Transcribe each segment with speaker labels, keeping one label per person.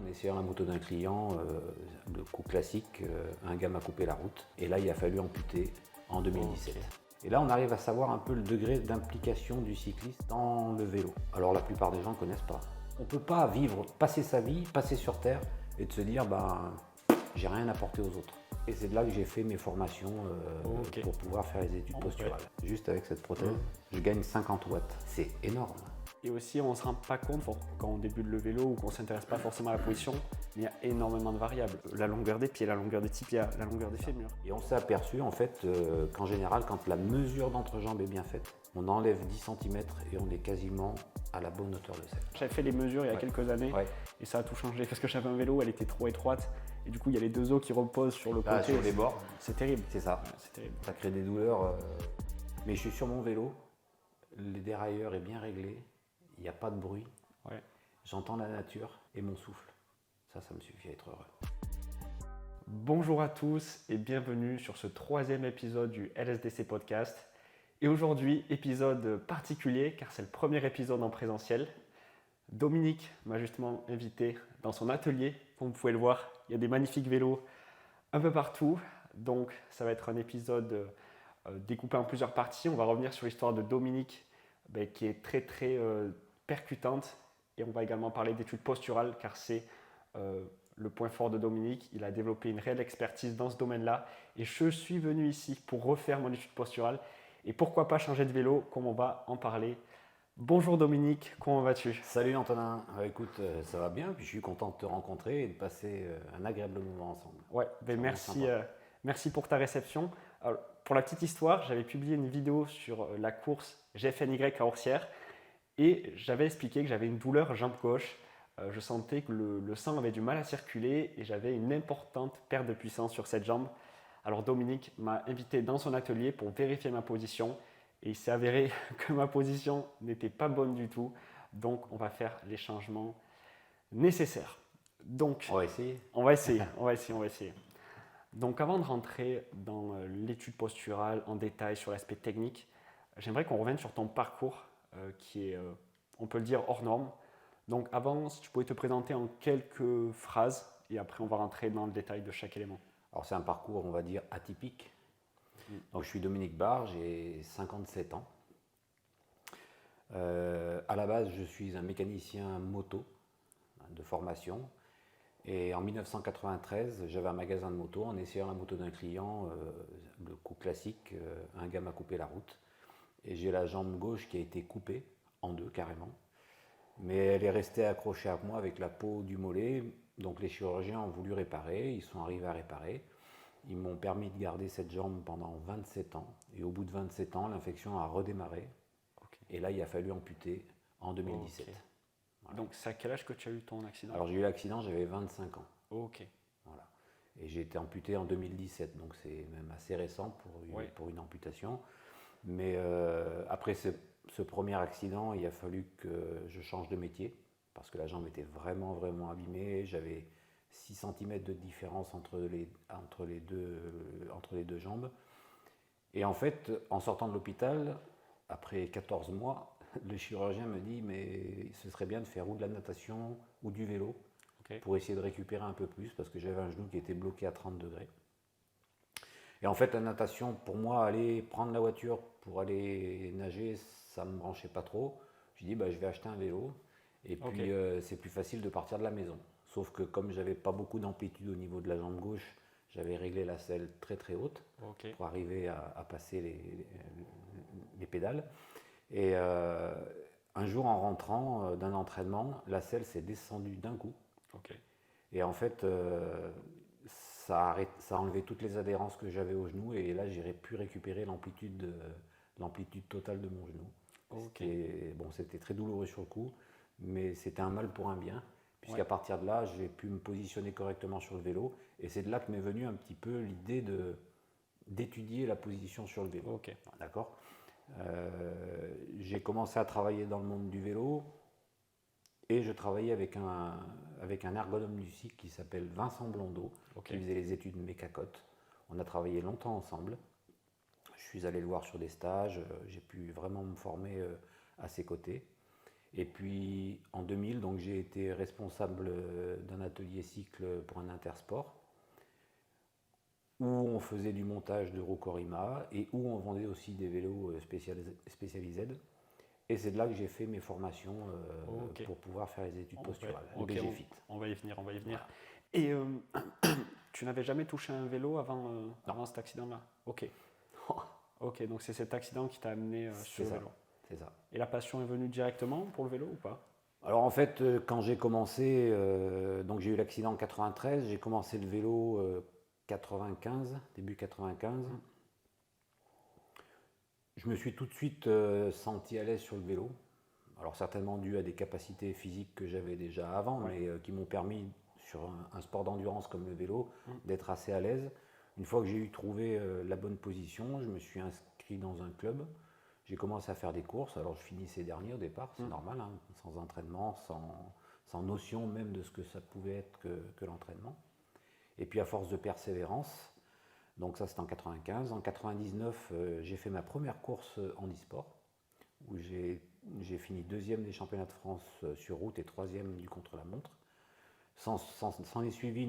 Speaker 1: En essayant la moto d'un client, le coup classique, un gars m'a coupé la route. Et là, il a fallu amputer en 2017.
Speaker 2: Ok.
Speaker 1: Et là, on arrive à savoir un peu le degré d'implication du cycliste dans le vélo. Alors, la plupart des gens ne connaissent pas. On ne peut pas vivre, passer sa vie, passer sur Terre et de se dire, j'ai rien apporté aux autres. Et c'est de là que j'ai fait mes formations
Speaker 2: Ok.
Speaker 1: pour pouvoir faire les études
Speaker 2: Ouais.
Speaker 1: posturales. Juste avec cette prothèse, je gagne 50 watts. C'est énorme.
Speaker 2: Et aussi, on ne se rend pas compte quand on débute le vélo ou qu'on ne s'intéresse pas forcément à la position, mais il y a énormément de variables. La longueur des pieds, la longueur des tibias, la longueur des fémurs.
Speaker 1: Et on s'est aperçu en fait qu'en général, quand la mesure d'entrejambe est bien faite, on enlève 10 cm et on est quasiment à la bonne hauteur de selle.
Speaker 2: J'avais fait les mesures il y a quelques années et ça a tout changé parce que j'avais un vélo, elle était trop étroite et du coup il y a les deux os qui reposent sur le côté.
Speaker 1: Sur les bords.
Speaker 2: C'est terrible.
Speaker 1: C'est ça.
Speaker 2: Ouais, c'est terrible.
Speaker 1: Ça crée des douleurs. Mais je suis sur mon vélo, le dérailleur est bien réglé, il n'y a pas de bruit.
Speaker 2: Ouais.
Speaker 1: J'entends la nature et mon souffle. Ça me suffit à être heureux.
Speaker 2: Bonjour à tous et bienvenue sur ce 3e épisode du LSDC Podcast. Et aujourd'hui, épisode particulier car c'est le premier épisode en présentiel. Dominique m'a justement invité dans son atelier. Comme vous pouvez le voir, il y a des magnifiques vélos un peu partout. Donc ça va être un épisode découpé en plusieurs parties. On va revenir sur l'histoire de Dominique qui est très percutante. Et on va également parler d'études posturales car c'est le point fort de Dominique. Il a développé une réelle expertise dans ce domaine-là. Et je suis venu ici pour refaire mon étude posturale. Et pourquoi pas changer de vélo, comme on va en parler. Bonjour Dominique, comment vas-tu?
Speaker 1: Salut Antonin, écoute, ça va bien, puis je suis content de te rencontrer et de passer un agréable moment ensemble.
Speaker 2: Ouais, merci pour ta réception. Alors, pour la petite histoire, j'avais publié une vidéo sur la course GFNY à Oursières et j'avais expliqué que j'avais une douleur jambe gauche. Je sentais que le sang avait du mal à circuler et j'avais une importante perte de puissance sur cette jambe. Alors Dominique m'a invité dans son atelier pour vérifier ma position et il s'est avéré que ma position n'était pas bonne du tout. Donc on va faire les changements nécessaires. Donc,
Speaker 1: on va essayer.
Speaker 2: On va essayer. Donc avant de rentrer dans l'étude posturale en détail sur l'aspect technique, j'aimerais qu'on revienne sur ton parcours qui est, on peut le dire, hors norme. Donc avant, si tu pouvais te présenter en quelques phrases et après on va rentrer dans le détail de chaque élément.
Speaker 1: Alors c'est un parcours, on va dire, atypique. Donc je suis Dominique Barre, j'ai 57 ans. À la base, je suis un mécanicien moto de formation. Et en 1993, j'avais un magasin de moto. En essayant la moto d'un client, le coup classique, un gars m'a coupé la route. Et j'ai la jambe gauche qui a été coupée en deux carrément. Mais elle est restée accrochée à moi avec la peau du mollet. Donc les chirurgiens ont voulu réparer, ils sont arrivés à réparer. Ils m'ont permis de garder cette jambe pendant 27 ans. Et au bout de 27 ans, l'infection a redémarré.
Speaker 2: Okay.
Speaker 1: Et là, il a fallu amputer en 2017.
Speaker 2: Okay. Voilà. Donc c'est à quel age que tu as eu ton accident?
Speaker 1: Alors j'ai eu l'accident, j'avais 25 ans.
Speaker 2: Ok.
Speaker 1: Voilà. Et j'ai été amputé en 2017, donc c'est même assez récent pour une amputation. Mais après ce premier accident, il a fallu que je change de métier parce que la jambe était vraiment abîmée. J'avais 6 cm de différence entre les deux jambes. Et en fait, en sortant de l'hôpital, après 14 mois, le chirurgien me dit mais ce serait bien de faire ou de la natation ou du vélo pour essayer de récupérer un peu plus parce que j'avais un genou qui était bloqué à 30 degrés. Et en fait, la natation, pour moi, aller prendre la voiture pour aller nager, ça ne me branchait pas trop. Je dis, je vais acheter un vélo et puis c'est plus facile de partir de la maison. Sauf que comme je n'avais pas beaucoup d'amplitude au niveau de la jambe gauche, j'avais réglé la selle très haute pour arriver à passer les pédales. Et un jour, en rentrant d'un entraînement, la selle s'est descendue d'un coup. Et en fait, ça a enlevé toutes les adhérences que j'avais au genou et là j'ai pu récupérer l'amplitude totale de mon genou. C'était très douloureux sur le coup, mais c'était un mal pour un bien, puisqu'à partir de là j'ai pu me positionner correctement sur le vélo et c'est de là que m'est venue un petit peu l'idée d'étudier la position sur le vélo. D'accord. J'ai commencé à travailler dans le monde du vélo et je travaillais avec un ergonome du cycle qui s'appelle Vincent Blondeau, qui faisait les études Mécacote. On a travaillé longtemps ensemble. Je suis allé le voir sur des stages, j'ai pu vraiment me former à ses côtés. Et puis en 2000, donc, j'ai été responsable d'un atelier cycle pour un intersport où on faisait du montage de roues Corima et où on vendait aussi des vélos spécialisés. Et c'est de là que j'ai fait mes formations pour pouvoir faire les études posturales, le BGFit.
Speaker 2: On va y venir. Voilà. Et tu n'avais jamais touché un vélo avant cet accident-là? Ok. Ok, donc c'est cet accident qui t'a amené sur le vélo.
Speaker 1: C'est ça.
Speaker 2: Et la passion est venue directement pour le vélo ou pas?
Speaker 1: Alors en fait, quand j'ai commencé, donc j'ai eu l'accident en 93, j'ai commencé le vélo 95, début 95. Je me suis tout de suite senti à l'aise sur le vélo. Alors certainement dû à des capacités physiques que j'avais déjà avant, mais qui m'ont permis sur un sport d'endurance comme le vélo d'être assez à l'aise. Une fois que j'ai eu trouvé la bonne position, je me suis inscrit dans un club. J'ai commencé à faire des courses. Alors je finissais dernier au départ, c'est normal, hein, sans entraînement, sans notion même de ce que ça pouvait être que l'entraînement. Et puis à force de persévérance, donc ça c'était en 95. En 99, j'ai fait ma première course handisport, où j'ai fini deuxième des championnats de France sur route et troisième du contre-la-montre. S'en est suivi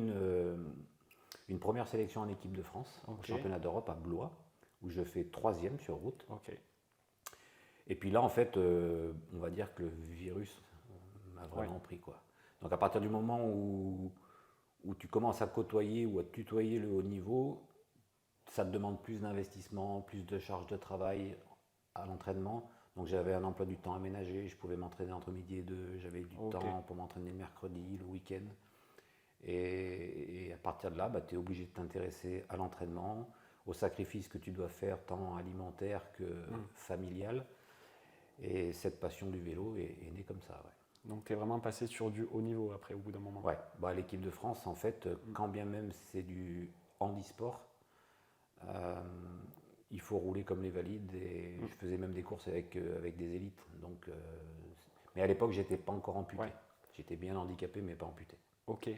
Speaker 1: une première sélection en équipe de France, au championnat d'Europe à Blois, où je fais troisième sur route. Et puis là, en fait, on va dire que le virus m'a vraiment pris, quoi. Donc à partir du moment où tu commences à côtoyer ou à tutoyer le haut niveau, ça te demande plus d'investissement, plus de charges de travail à l'entraînement. Donc j'avais un emploi du temps aménagé, je pouvais m'entraîner entre midi et 2, j'avais du temps pour m'entraîner le mercredi, le week-end. Et à partir de là, tu es obligé de t'intéresser à l'entraînement, aux sacrifices que tu dois faire, tant alimentaire que familial. Et cette passion du vélo est née comme ça. Ouais.
Speaker 2: Donc tu es vraiment passé sur du haut niveau après, au bout d'un moment.
Speaker 1: Ouais, l'équipe de France, en fait, quand bien même c'est du handisport, il faut rouler comme les valides. Et je faisais même des courses avec des élites. Donc, mais à l'époque, j'étais pas encore amputé. J'étais bien handicapé, mais pas amputé.
Speaker 2: Ok.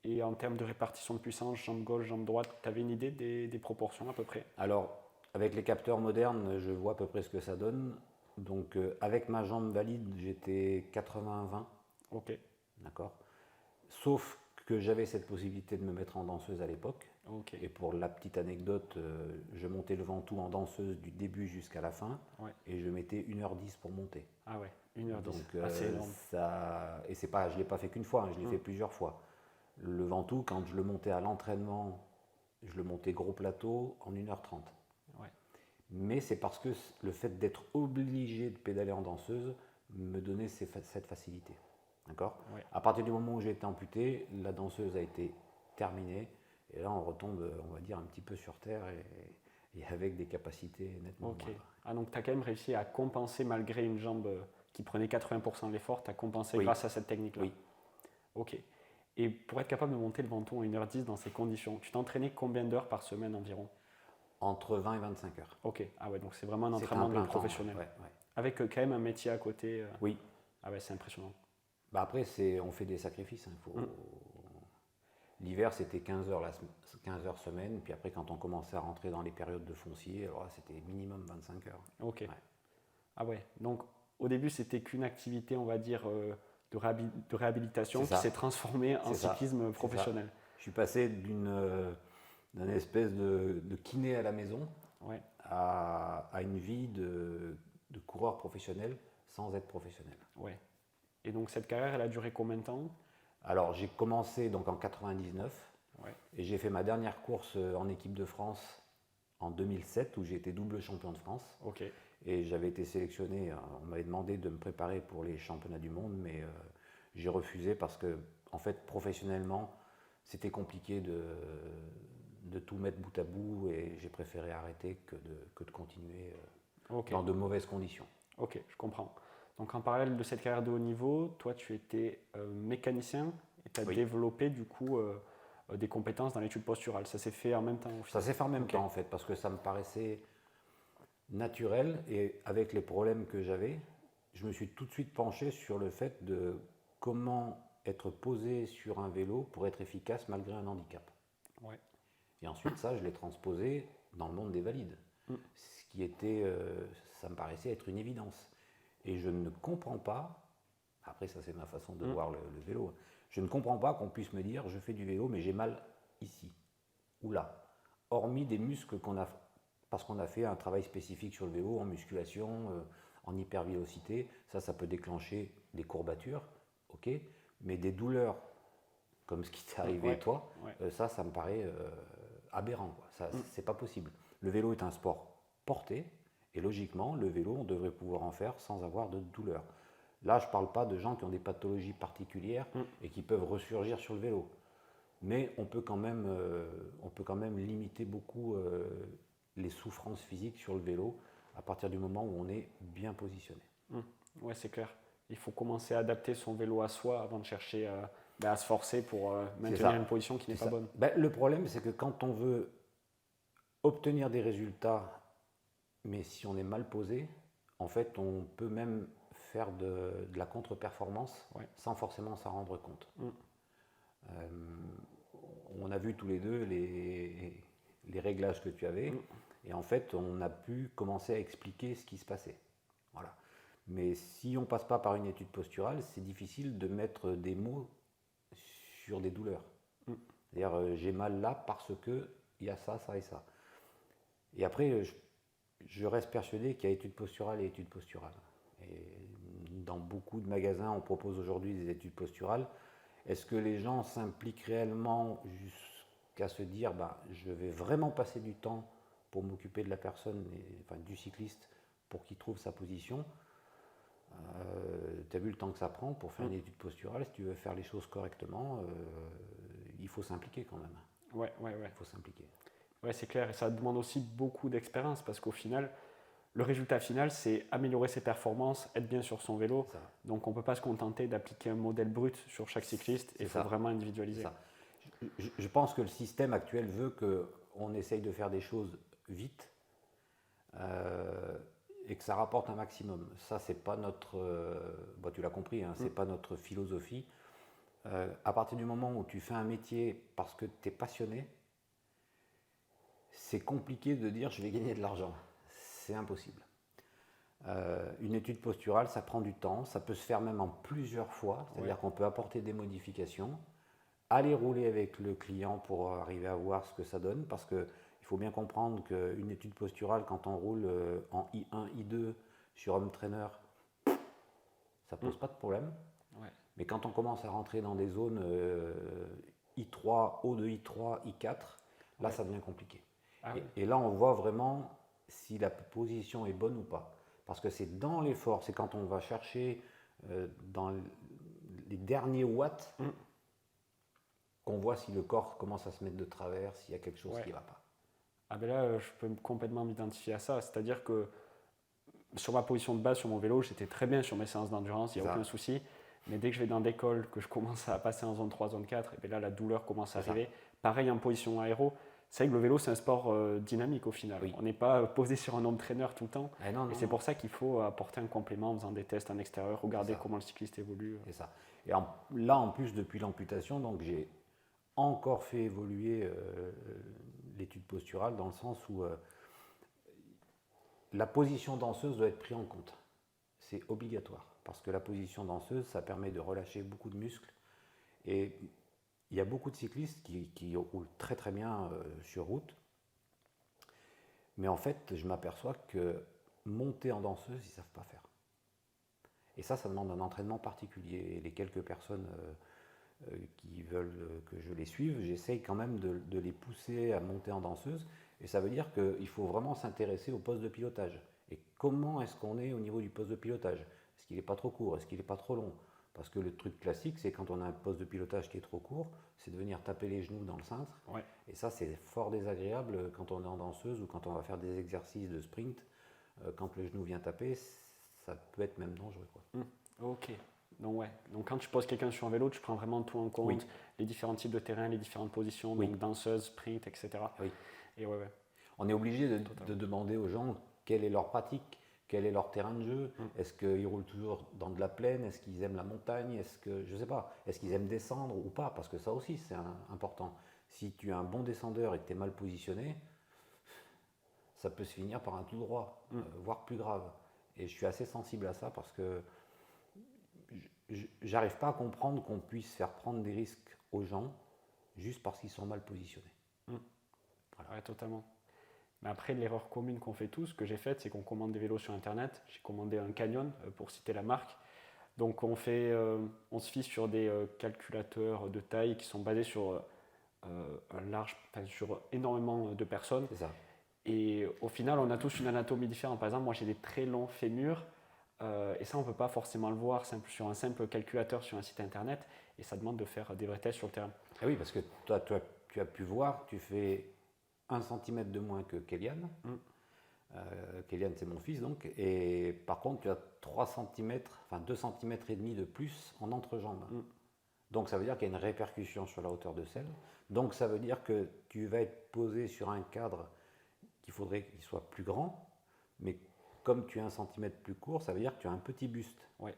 Speaker 2: Et en termes de répartition de puissance, jambe gauche, jambe droite, tu avais une idée des proportions à peu près?
Speaker 1: Alors, avec les capteurs modernes, je vois à peu près ce que ça donne. Donc, avec ma jambe valide, j'étais 80-20.
Speaker 2: Ok.
Speaker 1: D'accord. Sauf que j'avais cette possibilité de me mettre en danseuse à l'époque. Et pour la petite anecdote, je montais le Ventoux en danseuse du début jusqu'à la fin. Et je mettais 1h10 pour monter.
Speaker 2: Ah ouais, 1h10.
Speaker 1: Donc, c'est énorme. Et c'est pas, je ne l'ai pas fait qu'une fois, hein, je l'ai fait plusieurs fois. Le Ventoux, quand je le montais à l'entraînement, je le montais gros plateau en 1h30. Mais c'est parce que le fait d'être obligé de pédaler en danseuse me donnait cette facilité. D'accord ? À partir du moment où j'ai été amputé, la danseuse a été terminée. Et là, on retombe, on va dire, un petit peu sur terre et avec des capacités nettement moindres.
Speaker 2: Ah, donc tu as quand même réussi à compenser malgré une jambe qui prenait 80% de l'effort, tu as compensé grâce à cette technique-là.
Speaker 1: Oui.
Speaker 2: Ok. Et pour être capable de monter le Ventoux en 1h10 dans ces conditions, tu t'entraînais combien d'heures par semaine environ?
Speaker 1: Entre 20 et 25 heures.
Speaker 2: Ok. Ah ouais, donc c'est vraiment un entraînement de professionnel. Avec quand même un métier à côté.
Speaker 1: Oui.
Speaker 2: Ah ouais, c'est impressionnant.
Speaker 1: Après, on fait des sacrifices. Hein. L'hiver, c'était 15 heures semaine. Puis après, quand on commençait à rentrer dans les périodes de foncier, alors là, c'était minimum 25 heures.
Speaker 2: Ok. Ah ouais. Donc, au début, c'était qu'une activité, on va dire, de réhabilitation qui s'est transformée en cyclisme professionnel.
Speaker 1: Je suis passé d'une espèce de kiné à la maison à une vie de coureur professionnel sans être professionnel.
Speaker 2: Ouais. Et donc cette carrière, elle a duré combien de temps?
Speaker 1: Alors j'ai commencé donc en 99 et j'ai fait ma dernière course en équipe de France en 2007 où j'ai été double champion de France. Et j'avais été sélectionné, on m'avait demandé de me préparer pour les championnats du monde, mais j'ai refusé parce que en fait professionnellement c'était compliqué de tout mettre bout à bout et j'ai préféré arrêter que de continuer dans de mauvaises conditions.
Speaker 2: Ok, je comprends. Donc en parallèle de cette carrière de haut niveau, toi tu étais mécanicien et tu as développé du coup des compétences dans l'étude posturale. Ça s'est fait en même temps?
Speaker 1: Ça s'est fait en même temps en fait, parce que ça me paraissait naturel et avec les problèmes que j'avais, je me suis tout de suite penché sur le fait de comment être posé sur un vélo pour être efficace malgré un handicap. Et ensuite ça, je l'ai transposé dans le monde des valides, ce qui était, ça me paraissait être une évidence. Et je ne comprends pas Après, ça, c'est ma façon de voir le vélo. Je ne comprends pas qu'on puisse me dire, je fais du vélo, mais j'ai mal ici ou là. Hormis des muscles parce qu'on a fait un travail spécifique sur le vélo, en musculation, en hypervélocité, ça peut déclencher des courbatures, ok, mais des douleurs, comme ce qui t'est arrivé toi, ça me paraît aberrant, quoi. Ça, c'est pas possible. Le vélo est un sport porté, et logiquement, le vélo, on devrait pouvoir en faire sans avoir de douleur. Là, je ne parle pas de gens qui ont des pathologies particulières et qui peuvent ressurgir sur le vélo. Mais on peut quand même limiter beaucoup les souffrances physiques sur le vélo à partir du moment où on est bien positionné.
Speaker 2: Ouais, c'est clair. Il faut commencer à adapter son vélo à soi avant de chercher à se forcer pour maintenir une position qui n'est pas bonne.
Speaker 1: Le problème, c'est que quand on veut obtenir des résultats, mais si on est mal posé, en fait, on peut même faire de la contre-performance sans forcément s'en rendre compte. On a vu tous les deux les réglages que tu avais, et en fait, on a pu commencer à expliquer ce qui se passait. Voilà. Mais si on ne passe pas par une étude posturale, c'est difficile de mettre des mots sur des douleurs. C'est-à-dire, j'ai mal là parce qu'il y a ça, ça et ça. Et après, je reste persuadé qu'il y a étude posturale et étude posturale. Et dans beaucoup de magasins, on propose aujourd'hui des études posturales. Est-ce que les gens s'impliquent réellement jusqu'à se dire je vais vraiment passer du temps pour m'occuper de la personne, du cycliste, pour qu'il trouve sa position? Tu as vu le temps que ça prend pour faire une étude posturale. Si tu veux faire les choses correctement, il faut s'impliquer quand même.
Speaker 2: Ouais.
Speaker 1: Il faut s'impliquer.
Speaker 2: Ouais, c'est clair. Et ça demande aussi beaucoup d'expérience parce qu'au final, le résultat final, c'est améliorer ses performances, être bien sur son vélo. Donc, on ne peut pas se contenter d'appliquer un modèle brut sur chaque cycliste. Il faut vraiment individualiser.
Speaker 1: Je pense que le système actuel veut qu'on essaye de faire des choses vite et que ça rapporte un maximum. Ça, c'est pas notre... tu l'as compris, c'est pas notre philosophie. À partir du moment où tu fais un métier parce que tu es passionné, c'est compliqué de dire je vais gagner de l'argent. C'est impossible. Une étude posturale, ça prend du temps, ça peut se faire même en plusieurs fois, c'est-à-dire qu'on peut apporter des modifications, aller rouler avec le client pour arriver à voir ce que ça donne, parce qu'il faut bien comprendre qu'une étude posturale, quand on roule en I1, I2 sur home trainer, ça pose pas de problème. Mais quand on commence à rentrer dans des zones I3, haut de I3, I4, là ça devient compliqué. Et là on voit vraiment si la position est bonne ou pas. Parce que c'est dans l'effort, c'est quand on va chercher dans les derniers watts qu'on voit si le corps commence à se mettre de travers, s'il y a quelque chose qui ne va pas.
Speaker 2: Là, je peux complètement m'identifier à ça. C'est-à-dire que sur ma position de base, sur mon vélo, j'étais très bien sur mes séances d'endurance, il n'y a aucun souci. Mais dès que je vais dans des cols, que je commence à passer en zone 3, zone 4, et là, la douleur commence à arriver. Pareil en position aéro. C'est vrai que le vélo, c'est un sport dynamique au final. On n'est pas posé sur un home trainer tout le temps. Et c'est pour ça qu'il faut apporter un complément en faisant des tests en extérieur, regarder comment le cycliste évolue.
Speaker 1: C'est ça. Et là, en plus, depuis l'amputation, donc j'ai encore fait évoluer l'étude posturale dans le sens où la position danseuse doit être prise en compte. C'est obligatoire. Parce que la position danseuse, ça permet de relâcher beaucoup de muscles. Et il y a beaucoup de cyclistes qui roulent très très bien sur route. Mais en fait, je m'aperçois que monter en danseuse, ils ne savent pas faire. Et ça demande un entraînement particulier. Et les quelques personnes qui veulent que je les suive, j'essaye quand même de les pousser à monter en danseuse. Et ça veut dire qu'il faut vraiment s'intéresser au poste de pilotage. Et comment est-ce qu'on est au niveau du poste de pilotage? Est-ce qu'il n'est pas trop court? Est-ce qu'il n'est pas trop long? Parce que le truc classique, c'est quand on a un poste de pilotage qui est trop court, c'est de venir taper les genoux dans le cintre. Et ça, c'est fort désagréable quand on est en danseuse ou quand on va faire des exercices de sprint. Quand le genou vient taper, ça peut être même dangereux, quoi.
Speaker 2: Ok. Donc quand tu poses quelqu'un sur un vélo, tu prends vraiment tout en compte, les différents types de terrain, les différentes positions, donc danseuse, sprint, etc. Et
Speaker 1: on est obligé de demander aux gens quelle est leur pratique. Quel est leur terrain de jeu? Est-ce qu'ils roulent toujours dans de la plaine? Est-ce qu'ils aiment la montagne? Je ne sais pas. Est-ce qu'ils aiment descendre ou pas? Parce que ça aussi, c'est important. Si tu es un bon descendeur et que tu es mal positionné, ça peut se finir par un tout droit, voire plus grave. Et je suis assez sensible à ça parce que j'arrive pas à comprendre qu'on puisse faire prendre des risques aux gens juste parce qu'ils sont mal positionnés.
Speaker 2: Voilà. Ouais, totalement. Mais après, l'erreur commune qu'on fait tous, que j'ai faite, c'est qu'on commande des vélos sur Internet. J'ai commandé un Canyon, pour citer la marque. Donc on se fie sur des calculateurs de taille qui sont basés sur sur énormément de personnes.
Speaker 1: C'est ça.
Speaker 2: Et au final, on a tous une anatomie différente. Par exemple, moi j'ai des très longs fémurs, et ça on ne peut pas forcément le voir sur un simple calculateur sur un site internet, et ça demande de faire des vrais tests sur le terrain.
Speaker 1: Ah oui, parce que toi, tu as pu voir, tu fais 1 cm de moins que Kélian. Kélian, c'est mon fils donc, et par contre, tu as 3 cm, enfin 2 cm et demi de plus en entrejambe. Donc ça veut dire qu'il y a une répercussion sur la hauteur de selle. Donc ça veut dire que tu vas être posé sur un cadre qu'il faudrait qu'il soit plus grand, mais comme tu es 1 cm plus court, ça veut dire que tu as un petit buste.
Speaker 2: Ouais.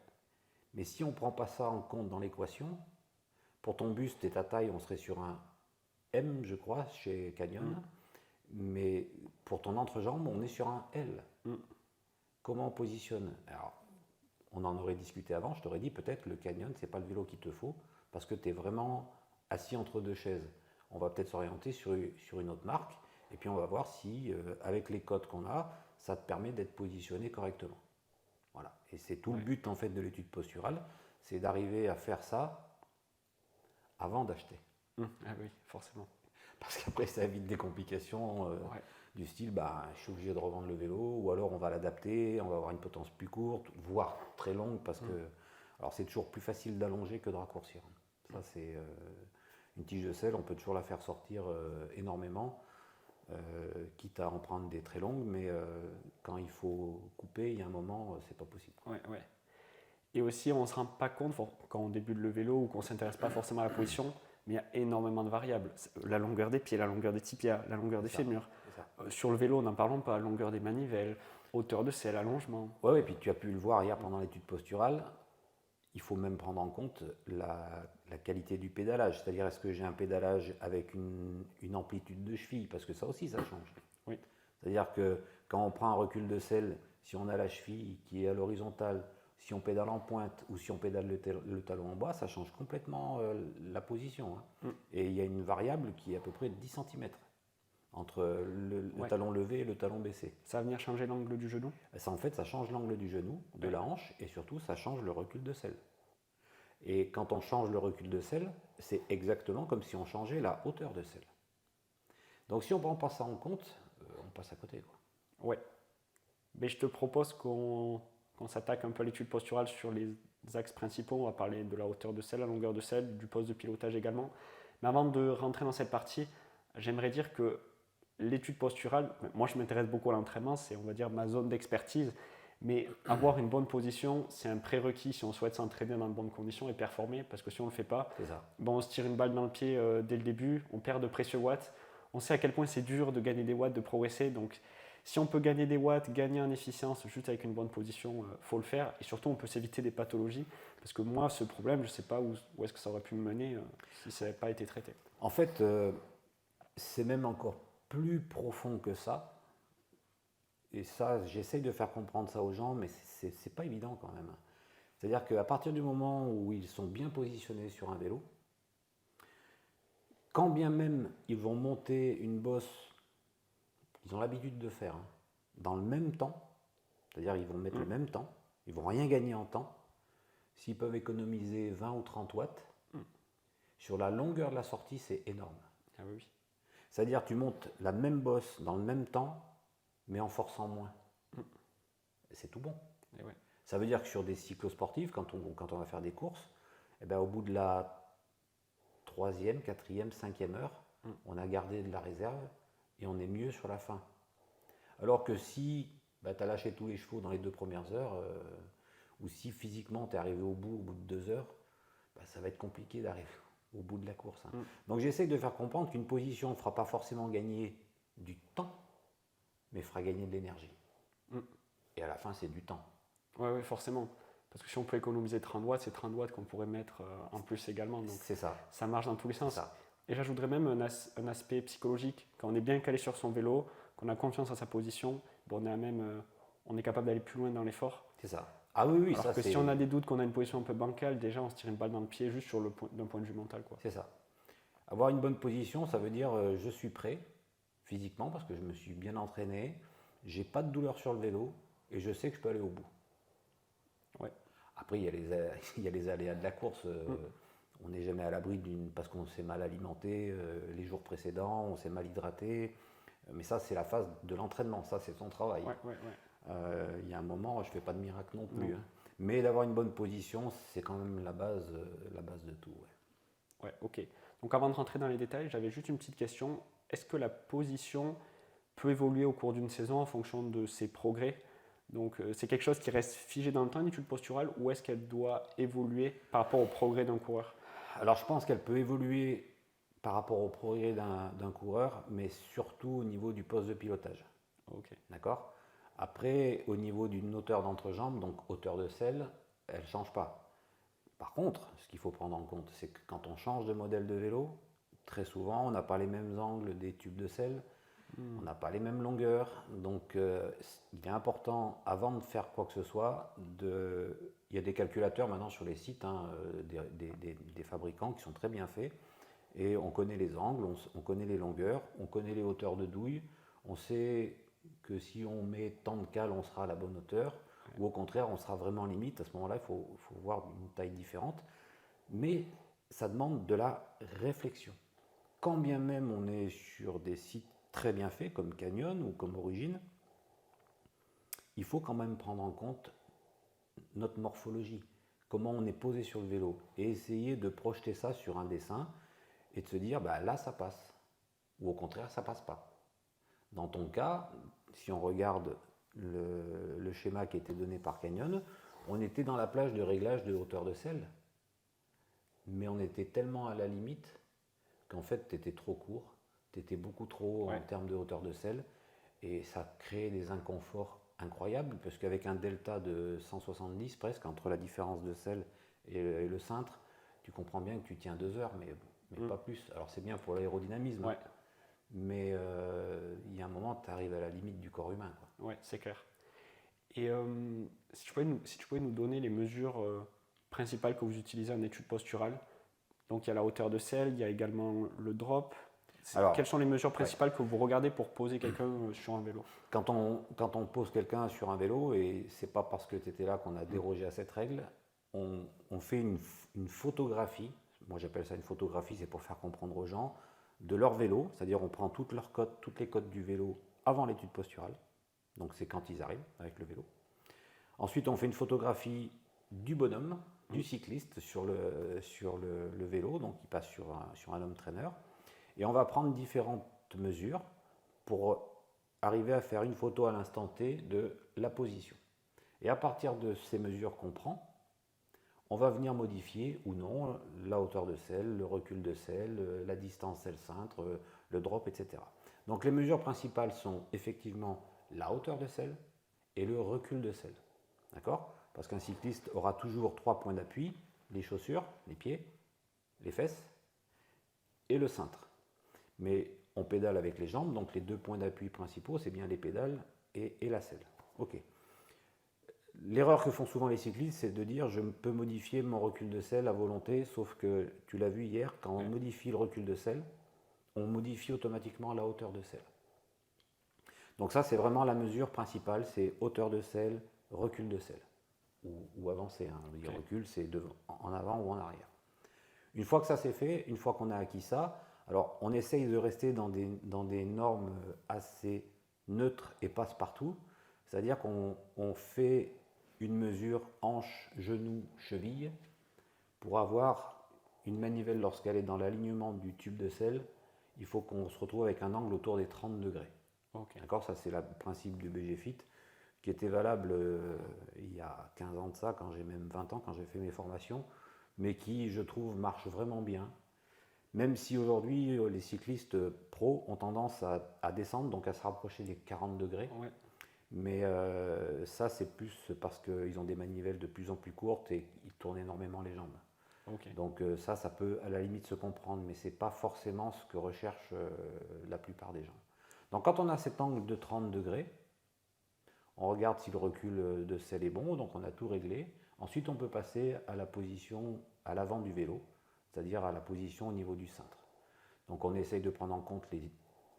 Speaker 1: Mais si on ne prend pas ça en compte dans l'équation, pour ton buste et ta taille, on serait sur un M, je crois, chez Canyon. Mais pour ton entrejambe, on est sur un L. Comment on positionne? Alors, on en aurait discuté avant, je t'aurais dit peut-être le Canyon, c'est pas le vélo qu'il te faut, parce que tu es vraiment assis entre deux chaises. On va peut-être s'orienter sur une autre marque, et puis on va voir si, avec les codes qu'on a, ça te permet d'être positionné correctement. Voilà. Et c'est tout le but en fait de l'étude posturale, c'est d'arriver à faire ça avant d'acheter.
Speaker 2: Ah oui, forcément.
Speaker 1: Parce qu'après, ça évite des complications du style, je suis obligé de revendre le vélo, ou alors on va l'adapter, on va avoir une potence plus courte, voire très longue, parce que alors c'est toujours plus facile d'allonger que de raccourcir. Ça, c'est une tige de selle, on peut toujours la faire sortir énormément, quitte à en prendre des très longues, mais quand il faut couper, il y a un moment, c'est pas possible.
Speaker 2: Ouais. Et aussi, on ne se rend pas compte quand on débute le vélo ou qu'on ne s'intéresse pas forcément à la position, mais il y a énormément de variables. La longueur des pieds, la longueur des tibias, la longueur des fémurs. Sur le vélo, n'en parlons pas, la longueur des manivelles, hauteur de selle, allongement.
Speaker 1: Oui, et puis tu as pu le voir hier pendant l'étude posturale, il faut même prendre en compte la qualité du pédalage. C'est-à-dire, est-ce que j'ai un pédalage avec une amplitude de cheville? Parce que ça aussi, ça change.
Speaker 2: Oui.
Speaker 1: C'est-à-dire que quand on prend un recul de selle, si on a la cheville qui est à l'horizontale, si on pédale en pointe ou si on pédale le talon en bas, ça change complètement la position. Et il y a une variable qui est à peu près de 10 cm entre le talon levé et le talon baissé.
Speaker 2: Ça va venir changer l'angle du genou?
Speaker 1: Ça, en fait, ça change l'angle du genou, de la hanche, et surtout, ça change le recul de selle. Et quand on change le recul de selle, c'est exactement comme si on changeait la hauteur de selle. Donc si on ne prend pas ça en compte, on passe à côté.
Speaker 2: Ouais. Mais je te propose qu'on s'attaque un peu à l'étude posturale sur les axes principaux. On va parler de la hauteur de selle, la longueur de selle, du poste de pilotage également. Mais avant de rentrer dans cette partie, j'aimerais dire que l'étude posturale, moi je m'intéresse beaucoup à l'entraînement, c'est on va dire ma zone d'expertise, mais avoir une bonne position, c'est un prérequis si on souhaite s'entraîner dans de bonnes conditions et performer, parce que si on ne le fait pas, on se tire une balle dans le pied dès le début, on perd de précieux watts, on sait à quel point c'est dur de gagner des watts, de progresser, donc si on peut gagner des watts, gagner en efficience juste avec une bonne position, faut le faire, et surtout on peut s'éviter des pathologies, parce que moi ce problème, je ne sais pas où est-ce que ça aurait pu me mener si ça n'avait pas été traité.
Speaker 1: En fait, c'est même encore plus profond que ça. Et ça, j'essaye de faire comprendre ça aux gens, mais c'est pas évident quand même. C'est-à-dire qu'à partir du moment où ils sont bien positionnés sur un vélo, quand bien même ils vont monter une bosse, ils ont l'habitude de faire, dans le même temps, c'est-à-dire ils vont mettre le même temps, ils vont rien gagner en temps, s'ils peuvent économiser 20 ou 30 watts, sur la longueur de la sortie, c'est énorme.
Speaker 2: Ah oui.
Speaker 1: C'est-à-dire tu montes la même bosse dans le même temps, mais en forçant moins. C'est tout bon. Ça veut dire que sur des cyclosportifs, quand on va faire des courses, au bout de la 3e, 4e, 5e heure, on a gardé de la réserve et on est mieux sur la fin. Alors que si tu as lâché tous les chevaux dans les 2 premières heures, ou si physiquement tu es arrivé au bout de 2 heures, ça va être compliqué d'arriver au bout de la course. Donc j'essaie de faire comprendre qu'une position ne fera pas forcément gagner du temps, mais fera gagner de l'énergie. Et à la fin, c'est du temps.
Speaker 2: Oui, forcément. Parce que si on peut économiser 30 watts, c'est 30 watts qu'on pourrait mettre en plus également. Donc
Speaker 1: c'est ça.
Speaker 2: Ça marche dans tous les sens. Et j'ajouterais même un aspect psychologique. Quand on est bien calé sur son vélo, qu'on a confiance en sa position, on est capable d'aller plus loin dans l'effort.
Speaker 1: C'est ça. Ah oui, oui,
Speaker 2: Alors
Speaker 1: ça
Speaker 2: que
Speaker 1: c'est...
Speaker 2: si on a des doutes, qu'on a une position un peu bancale, déjà on se tire une balle dans le pied juste d'un point de vue mental, quoi.
Speaker 1: C'est ça. Avoir une bonne position, ça veut dire je suis prêt physiquement parce que je me suis bien entraîné, j'ai pas de douleur sur le vélo et je sais que je peux aller au bout.
Speaker 2: Ouais.
Speaker 1: Après, il y a les aléas de la course. On n'est jamais à l'abri parce qu'on s'est mal alimenté les jours précédents, on s'est mal hydraté. Mais ça, c'est la phase de l'entraînement, ça, c'est son travail.
Speaker 2: Ouais.
Speaker 1: Il y a un moment, je ne fais pas de miracle non plus.
Speaker 2: Non.
Speaker 1: Hein. Mais d'avoir une bonne position, c'est quand même la base de tout.
Speaker 2: Ouais, ok. Donc avant de rentrer dans les détails, j'avais juste une petite question. Est-ce que la position peut évoluer au cours d'une saison en fonction de ses progrès? Donc c'est quelque chose qui reste figé dans le temps, une étude posturale, ou est-ce qu'elle doit évoluer par rapport au progrès d'un coureur?
Speaker 1: Alors, je pense qu'elle peut évoluer par rapport au progrès d'un coureur, mais surtout au niveau du poste de pilotage.
Speaker 2: Ok.
Speaker 1: D'accord. Après, au niveau d'une hauteur d'entrejambe, donc hauteur de selle, elle ne change pas. Par contre, ce qu'il faut prendre en compte, c'est que quand on change de modèle de vélo, très souvent, on n'a pas les mêmes angles des tubes de selle, on n'a pas les mêmes longueurs. Donc, il est important, avant de faire quoi que ce soit, il y a des calculateurs maintenant sur les sites hein, des fabricants qui sont très bien faits. Et on connaît les angles, on connaît les longueurs, on connaît les hauteurs de douille, on sait que si on met tant de cales, on sera à la bonne hauteur, ou au contraire, on sera vraiment limite. À ce moment-là, il faut voir une taille différente. Mais ça demande de la réflexion. Quand bien même on est sur des sites très bien faits, comme Canyon ou comme Origine, il faut quand même prendre en compte notre morphologie, comment on est posé sur le vélo, et essayer de projeter ça sur un dessin et de se dire, bah, là, ça passe, ou au contraire, ça passe pas. Dans ton cas, si on regarde le schéma qui était donné par Canyon, on était dans la plage de réglage de hauteur de selle, mais on était tellement à la limite qu'en fait, tu étais trop court, tu étais beaucoup trop en termes de hauteur de selle, et ça crée des inconforts incroyables, parce qu'avec un delta de 170 presque, entre la différence de selle et le cintre, tu comprends bien que tu tiens 2 heures, mais pas plus. Alors c'est bien pour l'aérodynamisme, mais il y a un moment, tu arrives à la limite du corps humain.
Speaker 2: Oui, c'est clair. Et si tu pouvais nous donner les mesures principales que vous utilisez en étude posturale. Donc il y a la hauteur de selle, il y a également le drop. Alors, quelles sont les mesures principales que vous regardez pour poser quelqu'un sur un vélo?
Speaker 1: Quand on pose quelqu'un sur un vélo, et c'est pas parce que tu étais là qu'on a dérogé à cette règle, on fait une photographie. Moi j'appelle ça une photographie, c'est pour faire comprendre aux gens, de leur vélo, c'est-à-dire on prend toutes les cotes du vélo avant l'étude posturale, donc c'est quand ils arrivent avec le vélo. Ensuite on fait une photographie du bonhomme, du cycliste sur le vélo, donc il passe sur un home trainer, et on va prendre différentes mesures pour arriver à faire une photo à l'instant T de la position. Et à partir de ces mesures qu'on prend, on va venir modifier ou non la hauteur de selle, le recul de selle, la distance selle-cintre, le drop, etc. Donc les mesures principales sont effectivement la hauteur de selle et le recul de selle. D'accord? Parce qu'un cycliste aura toujours 3 points d'appui, les chaussures, les pieds, les fesses et le cintre. Mais on pédale avec les jambes, donc les 2 points d'appui principaux, c'est bien les pédales et la selle. Ok. L'erreur que font souvent les cyclistes, c'est de dire je peux modifier mon recul de selle à volonté, sauf que tu l'as vu hier, quand on modifie le recul de selle, on modifie automatiquement la hauteur de selle. Donc ça, c'est vraiment la mesure principale, c'est hauteur de selle, recul de selle. Ou avancer, hein. Le recul, c'est en avant ou en arrière. Une fois que ça c'est fait, une fois qu'on a acquis ça, alors on essaye de rester dans des normes assez neutres et passe-partout, c'est-à-dire qu'on fait une mesure hanche, genou, cheville pour avoir une manivelle lorsqu'elle est dans l'alignement du tube de selle. Il faut qu'on se retrouve avec un angle autour des 30 degrés. Okay. D'accord, ça c'est le principe du BG Fit qui était valable il y a 15 ans de ça, quand j'ai même 20 ans, quand j'ai fait mes formations, mais qui, je trouve, marche vraiment bien. Même si aujourd'hui, les cyclistes pros ont tendance à descendre, donc à se rapprocher des 40 degrés. Ouais. Mais ça, c'est plus parce qu'ils ont des manivelles de plus en plus courtes et ils tournent énormément les jambes. Okay. Donc ça peut à la limite se comprendre, mais ce n'est pas forcément ce que recherchent la plupart des gens. Donc quand on a cet angle de 30 degrés, on regarde si le recul de selle est bon, donc on a tout réglé. Ensuite, on peut passer à la position à l'avant du vélo, c'est-à-dire à la position au niveau du cintre. Donc on essaye de prendre en compte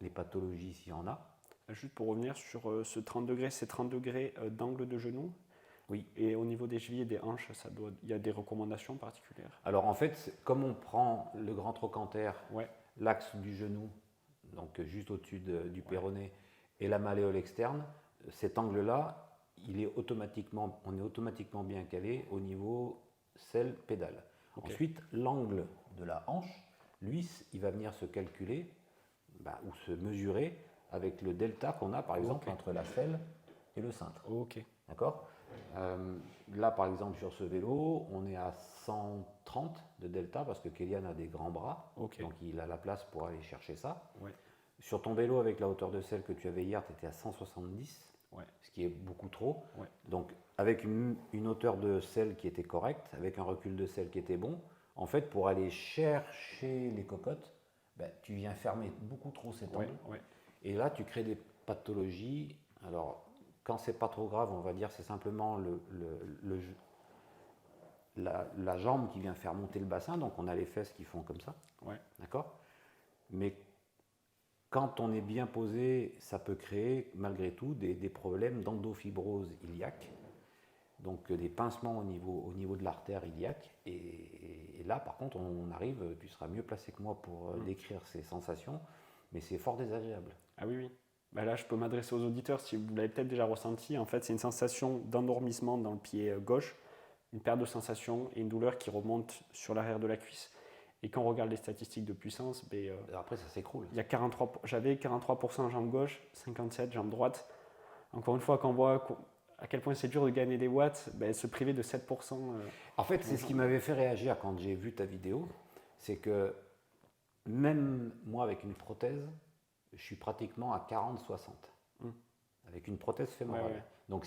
Speaker 1: les pathologies s'il y en a.
Speaker 2: Juste pour revenir sur ce 30 degrés, c'est 30 degrés d'angle de genou.
Speaker 1: Oui.
Speaker 2: Et au niveau des chevilles et des hanches, il y a des recommandations particulières?
Speaker 1: Alors en fait, comme on prend le grand trochanter,
Speaker 2: Ouais.
Speaker 1: l'axe du genou, donc juste au-dessus du péroné, et la malléole externe, cet angle-là, on est automatiquement bien calé au niveau selle pédale.
Speaker 2: Okay.
Speaker 1: Ensuite, l'angle de la hanche, lui, il va venir se calculer ou se mesurer avec le delta qu'on a par exemple entre la selle et le cintre. D'accord ? Là, par exemple, sur ce vélo, on est à 130 de delta parce que Kélian a des grands bras, donc il a la place pour aller chercher ça.
Speaker 2: Ouais.
Speaker 1: Sur ton vélo, avec la hauteur de selle que tu avais hier, tu étais à 170, ce qui est beaucoup trop.
Speaker 2: Ouais.
Speaker 1: Donc, avec une hauteur de selle qui était correcte, avec un recul de selle qui était bon, en fait, pour aller chercher les cocottes, tu viens fermer beaucoup trop cet angle. Et là, tu crées des pathologies. Alors, quand c'est pas trop grave, on va dire c'est simplement la jambe qui vient faire monter le bassin, donc on a les fesses qui font comme ça. D'accord ? Mais quand on est bien posé, ça peut créer malgré tout des problèmes d'endofibrose iliaque, donc des pincements au niveau de l'artère iliaque. Et là, par contre, on arrive, tu seras mieux placé que moi pour décrire ces sensations, mais c'est fort désagréable.
Speaker 2: Ah oui. Là, je peux m'adresser aux auditeurs, si vous l'avez peut-être déjà ressenti. En fait, c'est une sensation d'endormissement dans le pied gauche, une perte de sensation et une douleur qui remonte sur l'arrière de la cuisse. Et quand on regarde les statistiques de puissance,
Speaker 1: après ça s'écroule.
Speaker 2: J'avais 43% jambe gauche, 57% jambe droite. Encore une fois, quand on voit à quel point c'est dur de gagner des watts, se priver de 7%.
Speaker 1: En fait, c'est ce qui m'avait fait réagir quand j'ai vu ta vidéo, c'est que même moi avec une prothèse, je suis pratiquement à 40-60 avec une prothèse fémorale. Donc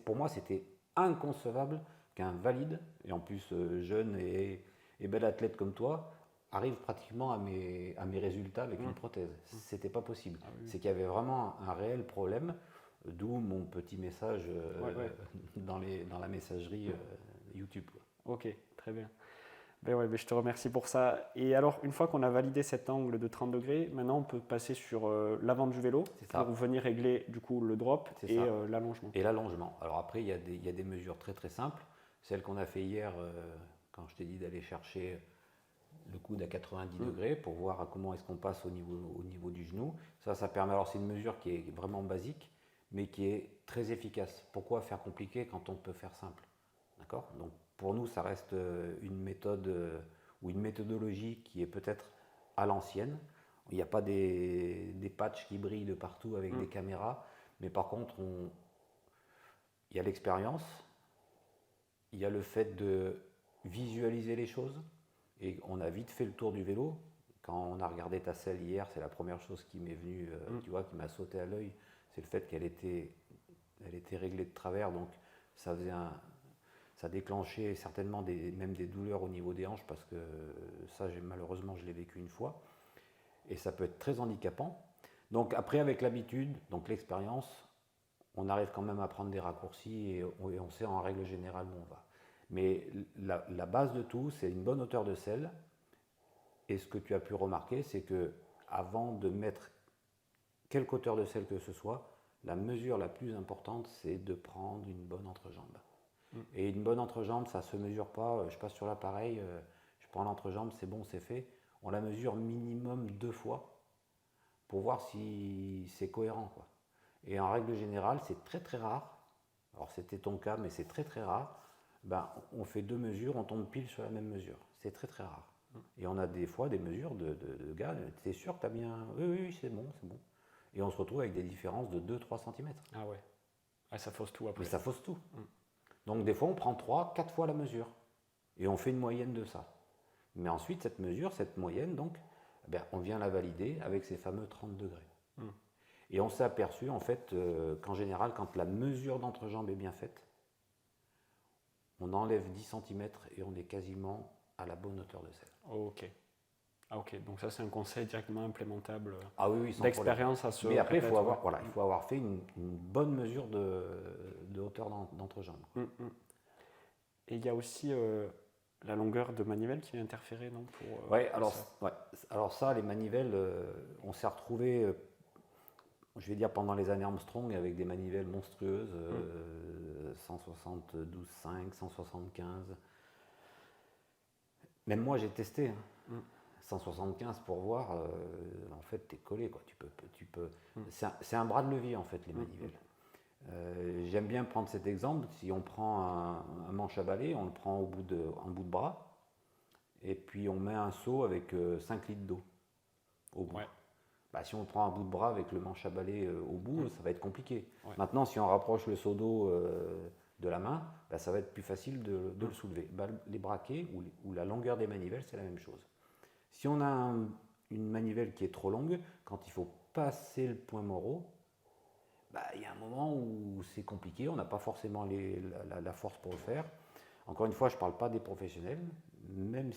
Speaker 1: pour moi, c'était inconcevable qu'un valide, et en plus jeune et bel athlète comme toi, arrive pratiquement à mes résultats avec une prothèse. C'était pas possible. C'est qu'il y avait vraiment un réel problème, d'où mon petit message dans la messagerie YouTube.
Speaker 2: Ok, très bien. Je te remercie pour ça. Et alors, une fois qu'on a validé cet angle de 30 degrés, maintenant on peut passer sur l'avant du vélo pour venir régler du coup le drop et l'allongement.
Speaker 1: Et l'allongement. Alors après, il y a des mesures très très simples. Celle qu'on a fait hier, quand je t'ai dit d'aller chercher le coude à 90 degrés pour voir comment est-ce qu'on passe au niveau du genou. Ça permet, alors c'est une mesure qui est vraiment basique, mais qui est très efficace. Pourquoi faire compliqué quand on peut faire simple ? D'accord ? Donc pour nous, ça reste une méthode ou une méthodologie qui est peut-être à l'ancienne. Il n'y a pas des patchs qui brillent de partout avec des caméras, mais par contre, il y a l'expérience, il y a le fait de visualiser les choses, et on a vite fait le tour du vélo. Quand on a regardé ta selle hier, c'est la première chose qui m'est venue, tu vois, qui m'a sauté à l'œil, c'est le fait qu'elle était réglée de travers, donc ça déclenchait certainement même des douleurs au niveau des hanches, parce que ça, malheureusement, je l'ai vécu une fois, et ça peut être très handicapant. Donc après, avec l'habitude, donc l'expérience, on arrive quand même à prendre des raccourcis, et on sait en règle générale où on va. Mais la base de tout, c'est une bonne hauteur de selle. Et ce que tu as pu remarquer, c'est que avant de mettre quelque hauteur de selle que ce soit, la mesure la plus importante, c'est de prendre une bonne entrejambe. Et une bonne entrejambe, ça ne se mesure pas. Je passe sur l'appareil, je prends l'entrejambe, c'est bon, c'est fait. On la mesure minimum 2 fois pour voir si c'est cohérent, quoi. Et en règle générale, c'est très très rare. Alors c'était ton cas, mais c'est très très rare. On fait 2 mesures, on tombe pile sur la même mesure. C'est très très rare. Et on a des fois des mesures de gars, t'es sûr que t'as bien. Oui, c'est bon, c'est bon. Et on se retrouve avec des différences de 2-3 cm.
Speaker 2: Ah ouais. Ça fausse tout après.
Speaker 1: Mais ça fausse tout. Donc des fois, on prend 3-4 fois la mesure. Et on fait une moyenne de ça. Mais ensuite, cette mesure, cette moyenne, donc, on vient la valider avec ces fameux 30 degrés. Et on s'est aperçu, en fait, qu'en général, quand la mesure d'entrejambe est bien faite, on enlève 10 cm et on est quasiment à la bonne hauteur de selle.
Speaker 2: Ok. Ah ok, donc ça c'est un conseil directement implémentable
Speaker 1: Ah oui, sans
Speaker 2: d'expérience
Speaker 1: problème.
Speaker 2: à se
Speaker 1: Mais après, il
Speaker 2: répète,
Speaker 1: faut avoir fait une bonne mesure de hauteur d'entrejambe.
Speaker 2: Et il y a aussi la longueur de manivelle qui est interférée, non pour,
Speaker 1: Ouais,
Speaker 2: ça.
Speaker 1: alors ça, les manivelles, on s'est retrouvé, je vais dire pendant les années Armstrong, avec des manivelles monstrueuses, 172,5, 175. Même moi, j'ai testé. 175 pour voir, en fait, t'es collé, quoi. Tu peux. C'est un bras de levier, en fait, les manivelles. J'aime bien prendre cet exemple. Si on prend un manche à balai, on le prend en bout de bras, et puis on met un seau avec 5 litres d'eau au bout.
Speaker 2: Ouais.
Speaker 1: Bah, si on prend un bout de bras avec le manche à balai au bout, ça va être compliqué.
Speaker 2: Ouais.
Speaker 1: Maintenant, si on rapproche le seau d'eau de la main, bah, ça va être plus facile de le soulever. Bah, les braquets ou la longueur des manivelles, c'est la même chose. Si on a une manivelle qui est trop longue, quand il faut passer le point Moreau, bah, il y a un moment où c'est compliqué, on n'a pas forcément la force pour le faire. Encore une fois, je ne parle pas des professionnels, même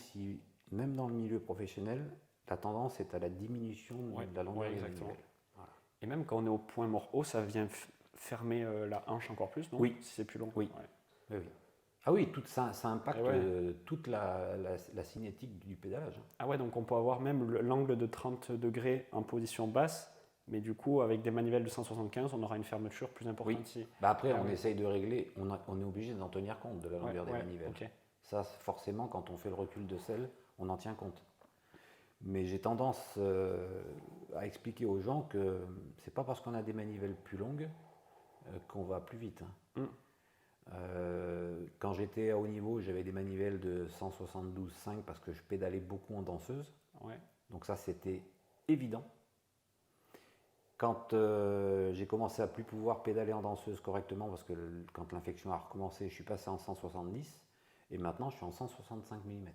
Speaker 1: dans le milieu professionnel, la tendance est à la diminution de la longueur des manivelles. Voilà.
Speaker 2: Et même quand on est au point mort haut, ça vient fermer la hanche encore plus, non?
Speaker 1: Oui.
Speaker 2: Si c'est plus long.
Speaker 1: Oui. Oui. Ah oui, ça impacte toute la cinétique du pédalage.
Speaker 2: Ah ouais, donc on peut avoir même l'angle de 30 degrés en position basse, mais du coup, avec des manivelles de 175, on aura une fermeture plus importante ici.
Speaker 1: Bah après, on essaye de régler, on est obligé d'en tenir compte de la longueur des manivelles.
Speaker 2: Okay.
Speaker 1: Ça, forcément, quand on fait le recul de selle, on en tient compte. Mais j'ai tendance à expliquer aux gens que c'est pas parce qu'on a des manivelles plus longues qu'on va plus vite. Quand j'étais à haut niveau, j'avais des manivelles de 172,5 parce que je pédalais beaucoup en danseuse.
Speaker 2: Ouais.
Speaker 1: Donc ça, c'était évident. Quand j'ai commencé à plus pouvoir pédaler en danseuse correctement, parce que quand l'infection a recommencé, je suis passé en 170 et maintenant je suis en 165 mm.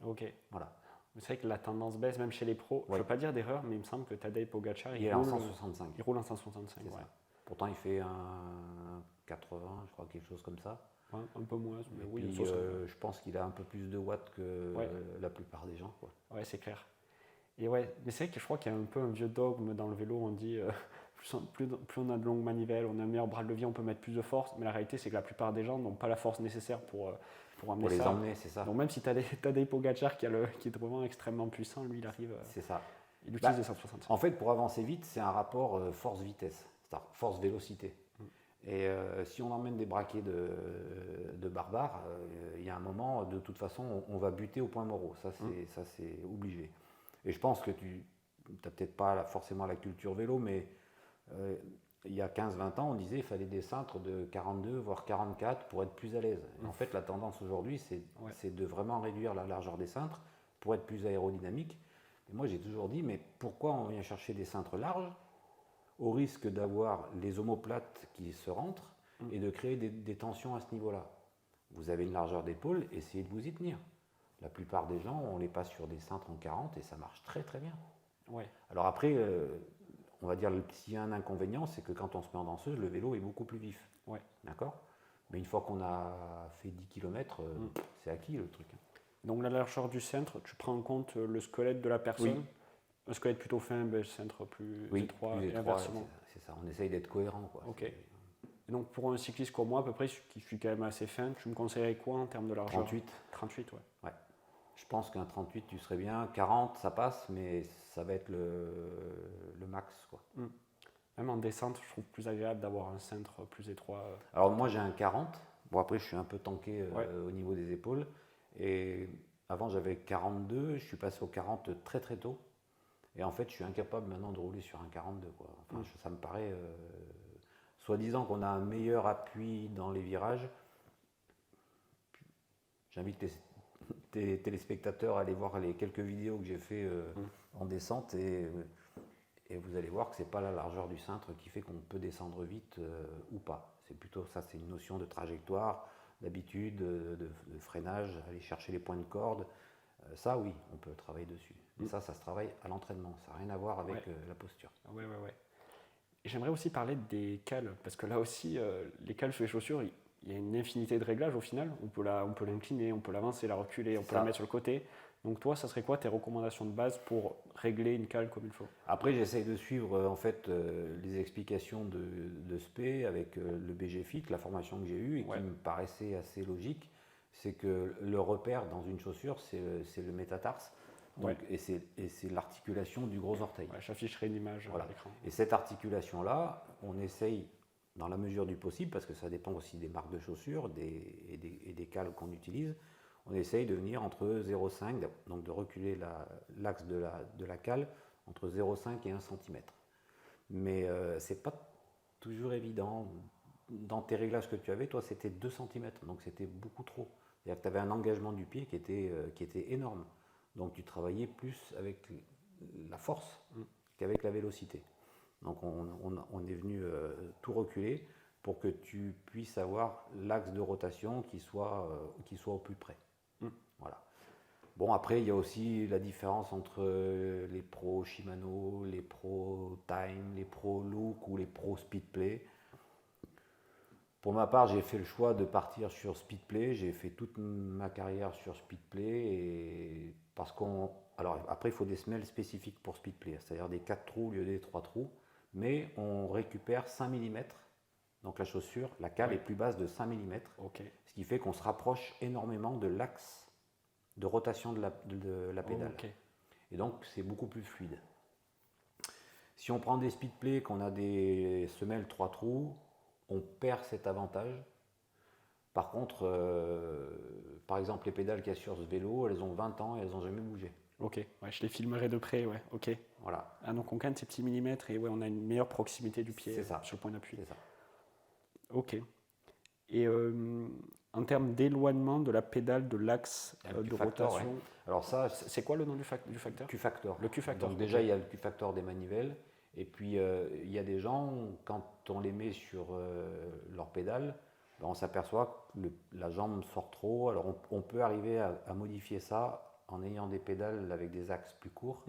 Speaker 2: Ok.
Speaker 1: Voilà.
Speaker 2: C'est vrai que la tendance baisse même chez les pros. Je ne veux pas dire d'erreur, mais il me semble que Tadej Pogacar,
Speaker 1: il est en 165.
Speaker 2: Il roule en 165. Ouais.
Speaker 1: Pourtant, il fait un 80, je crois, quelque chose comme ça.
Speaker 2: Ouais, un peu moins, mais oui.
Speaker 1: Puis, je pense qu'il a un peu plus de watts que la plupart des gens. Quoi.
Speaker 2: Ouais, c'est clair. Et ouais, mais c'est vrai que je crois qu'il y a un peu un vieux dogme dans le vélo. On dit plus on a de longues manivelles, on a un meilleur bras de levier, on peut mettre plus de force. Mais la réalité, c'est que la plupart des gens n'ont pas la force nécessaire pour amener
Speaker 1: pour les
Speaker 2: ça.
Speaker 1: emmener, c'est ça.
Speaker 2: Donc même si tu as des Pogacar qui est vraiment extrêmement puissant, lui, il arrive.
Speaker 1: C'est ça.
Speaker 2: Il utilise les 165.
Speaker 1: En fait, pour avancer vite, c'est un rapport force-vitesse, c'est-à-dire force-vélocité. Et si on emmène des braquets de barbares, il y a un moment, de toute façon, on va buter au point Moreau. Ça, c'est obligé. Et je pense que tu n'as peut-être pas forcément la culture vélo, mais il y a 15-20 ans, on disait qu'il fallait des cintres de 42, voire 44 pour être plus à l'aise. Et en fait, la tendance aujourd'hui, c'est de vraiment réduire la largeur des cintres pour être plus aérodynamique. Et moi, j'ai toujours dit, mais pourquoi on vient chercher des cintres larges au risque d'avoir les omoplates qui se rentrent et de créer des tensions à ce niveau-là? Vous avez une largeur d'épaule, essayez de vous y tenir. La plupart des gens, on les passe sur des cintres en 40 et ça marche très très bien.
Speaker 2: Ouais.
Speaker 1: Alors après, on va dire s'il y a un inconvénient, c'est que quand on se met en danseuse, le vélo est beaucoup plus vif.
Speaker 2: Ouais.
Speaker 1: D'accord ? Mais une fois qu'on a fait 10 km, c'est acquis le truc.
Speaker 2: Donc la largeur du cintre, tu prends en compte le squelette de la personne.
Speaker 1: Oui.
Speaker 2: Un squelette plutôt fin, le cintre plus étroit,
Speaker 1: plus
Speaker 2: et inversement.
Speaker 1: C'est ça, on essaye d'être cohérent. Quoi.
Speaker 2: Ok. Et donc pour un cycliste comme moi, à peu près, qui suis quand même assez fin, tu me conseillerais quoi en termes de largeur?
Speaker 1: 38.
Speaker 2: 38,
Speaker 1: ouais. Je pense qu'un 38, tu serais bien. 40, ça passe, mais ça va être le max. Quoi.
Speaker 2: Même en descente, je trouve plus agréable d'avoir un cintre plus étroit.
Speaker 1: Alors moi, j'ai un 40. Bon, après, je suis un peu tanké au niveau des épaules. Et avant, j'avais 42. Je suis passé au 40 très très tôt. Et en fait, je suis incapable maintenant de rouler sur un 42. Quoi. Enfin, ça me paraît... soi-disant qu'on a un meilleur appui dans les virages. J'invite tes téléspectateurs à aller voir les quelques vidéos que j'ai fait en descente et vous allez voir que c'est pas la largeur du cintre qui fait qu'on peut descendre vite ou pas. C'est plutôt ça, c'est une notion de trajectoire, d'habitude, de freinage, aller chercher les points de corde. Ça, oui, on peut travailler dessus. Mais ça se travaille à l'entraînement. Ça n'a rien à voir avec la posture.
Speaker 2: Ouais. Et j'aimerais aussi parler des cales, parce que là aussi, les cales sur les chaussures, il y a une infinité de réglages au final. On peut l'incliner, on peut l'avancer, la reculer, on peut la mettre sur le côté. Donc toi, ça serait quoi tes recommandations de base pour régler une cale comme il faut?
Speaker 1: Après, j'essaye de suivre en fait les explications de Spé avec le BGFit, la formation que j'ai eue et qui me paraissait assez logique. C'est que le repère dans une chaussure, c'est le métatarse. Donc, et c'est l'articulation du gros orteil.
Speaker 2: J'afficherai une image à l'écran.
Speaker 1: Et cette articulation-là, on essaye, dans la mesure du possible, parce que ça dépend aussi des marques de chaussures et des cales qu'on utilise, on essaye de venir entre 0,5, donc de reculer l'axe de la cale entre 0,5 et 1 cm. Mais ce n'est pas toujours évident. Dans tes réglages que tu avais, toi, c'était 2 cm, donc c'était beaucoup trop. C'est-à-dire que tu avais un engagement du pied qui était énorme. Donc tu travaillais plus avec la force qu'avec la vélocité. Donc on est venu tout reculer pour que tu puisses avoir l'axe de rotation qui soit au plus près. Voilà. Bon, après, il y a aussi la différence entre les pros Shimano, les pros Time, les pros Look ou les pros Speedplay. Pour ma part, j'ai fait le choix de partir sur Speedplay. J'ai fait toute ma carrière sur Speedplay. Alors après, il faut des semelles spécifiques pour Speedplay, c'est-à-dire des 4 trous au lieu des 3 trous. Mais on récupère 5 mm. Donc la chaussure, la cale est plus basse de 5 mm. Ce qui fait qu'on se rapproche énormément de l'axe de rotation de la pédale. Et donc, c'est beaucoup plus fluide. Si on prend des Speedplay, qu'on a des semelles 3 trous, on perd cet avantage. Par contre, par exemple, les pédales qu'il y a sur ce vélo, elles ont 20 ans et elles n'ont jamais bougé.
Speaker 2: Je les filmerai de près,
Speaker 1: Voilà.
Speaker 2: Donc on gagne ces petits millimètres et on a une meilleure proximité du pied sur le point d'appui.
Speaker 1: C'est ça.
Speaker 2: Ok. Et en termes d'éloignement de la pédale de l'axe de rotation,
Speaker 1: alors ça,
Speaker 2: c'est quoi le nom du facteur?
Speaker 1: Q-factor.
Speaker 2: Le Q-factor.
Speaker 1: Donc déjà, il y a le Q-factor des manivelles. Et puis, il y a des gens, quand on les met sur leur pédale, on s'aperçoit que la jambe sort trop. Alors, on peut arriver à modifier ça en ayant des pédales avec des axes plus courts.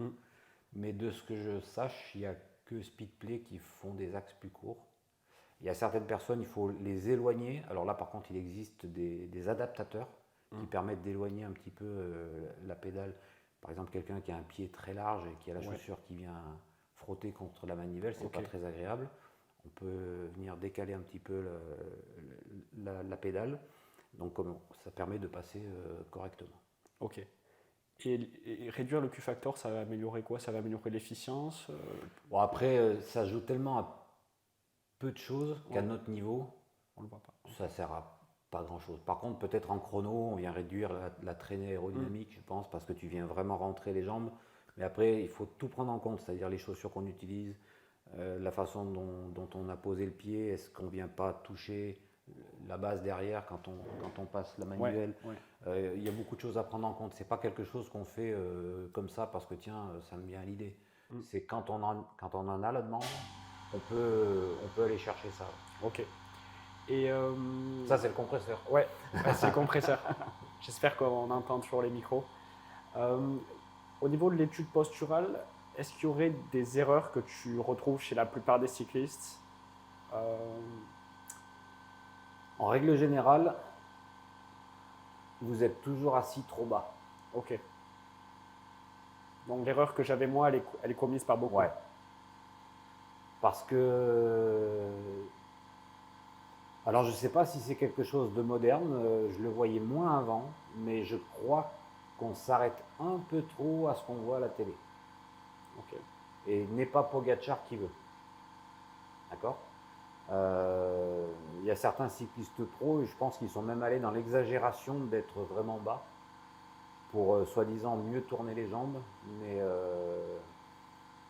Speaker 1: Mais de ce que je sache, il n'y a que Speedplay qui font des axes plus courts. Il y a certaines personnes, il faut les éloigner. Alors là, par contre, il existe des adaptateurs qui permettent d'éloigner un petit peu la pédale. Par exemple, quelqu'un qui a un pied très large et qui a la chaussure qui vient frotter contre la manivelle, c'est pas très agréable. On peut venir décaler un petit peu la pédale. Donc ça permet de passer correctement.
Speaker 2: Ok. Et réduire le Q-factor, ça va améliorer quoi? Ça va améliorer l'efficience
Speaker 1: Bon, après, ça joue tellement à peu de choses qu'à notre niveau,
Speaker 2: on le voit pas.
Speaker 1: Ça sert à pas grand chose. Par contre, peut-être en chrono, on vient réduire la traînée aérodynamique, je pense, parce que tu viens vraiment rentrer les jambes. Mais après, il faut tout prendre en compte, c'est-à-dire les chaussures qu'on utilise, la façon dont on a posé le pied, est-ce qu'on ne vient pas toucher la base derrière quand on passe la manivelle. Il y a beaucoup de choses à prendre en compte. Ce n'est pas quelque chose qu'on fait comme ça parce que tiens, ça me vient à l'idée. C'est quand on en a la demande, on peut aller chercher ça.
Speaker 2: Ok. Et
Speaker 1: ça, c'est le compresseur.
Speaker 2: Ouais, c'est le compresseur. J'espère qu'on entend toujours les micros. Au niveau de l'étude posturale, est-ce qu'il y aurait des erreurs que tu retrouves chez la plupart des cyclistes
Speaker 1: En règle générale, vous êtes toujours assis trop bas.
Speaker 2: Ok. Donc l'erreur que j'avais moi, elle est commise par beaucoup.
Speaker 1: Ouais. Parce que... Alors je ne sais pas si c'est quelque chose de moderne, je le voyais moins avant, mais je crois qu'on s'arrête un peu trop à ce qu'on voit à la télé.
Speaker 2: Okay.
Speaker 1: Et n'est pas Pogacar qui veut. D'accord ? Il y a certains cyclistes pro, et je pense qu'ils sont même allés dans l'exagération d'être vraiment bas pour soi-disant mieux tourner les jambes. Mais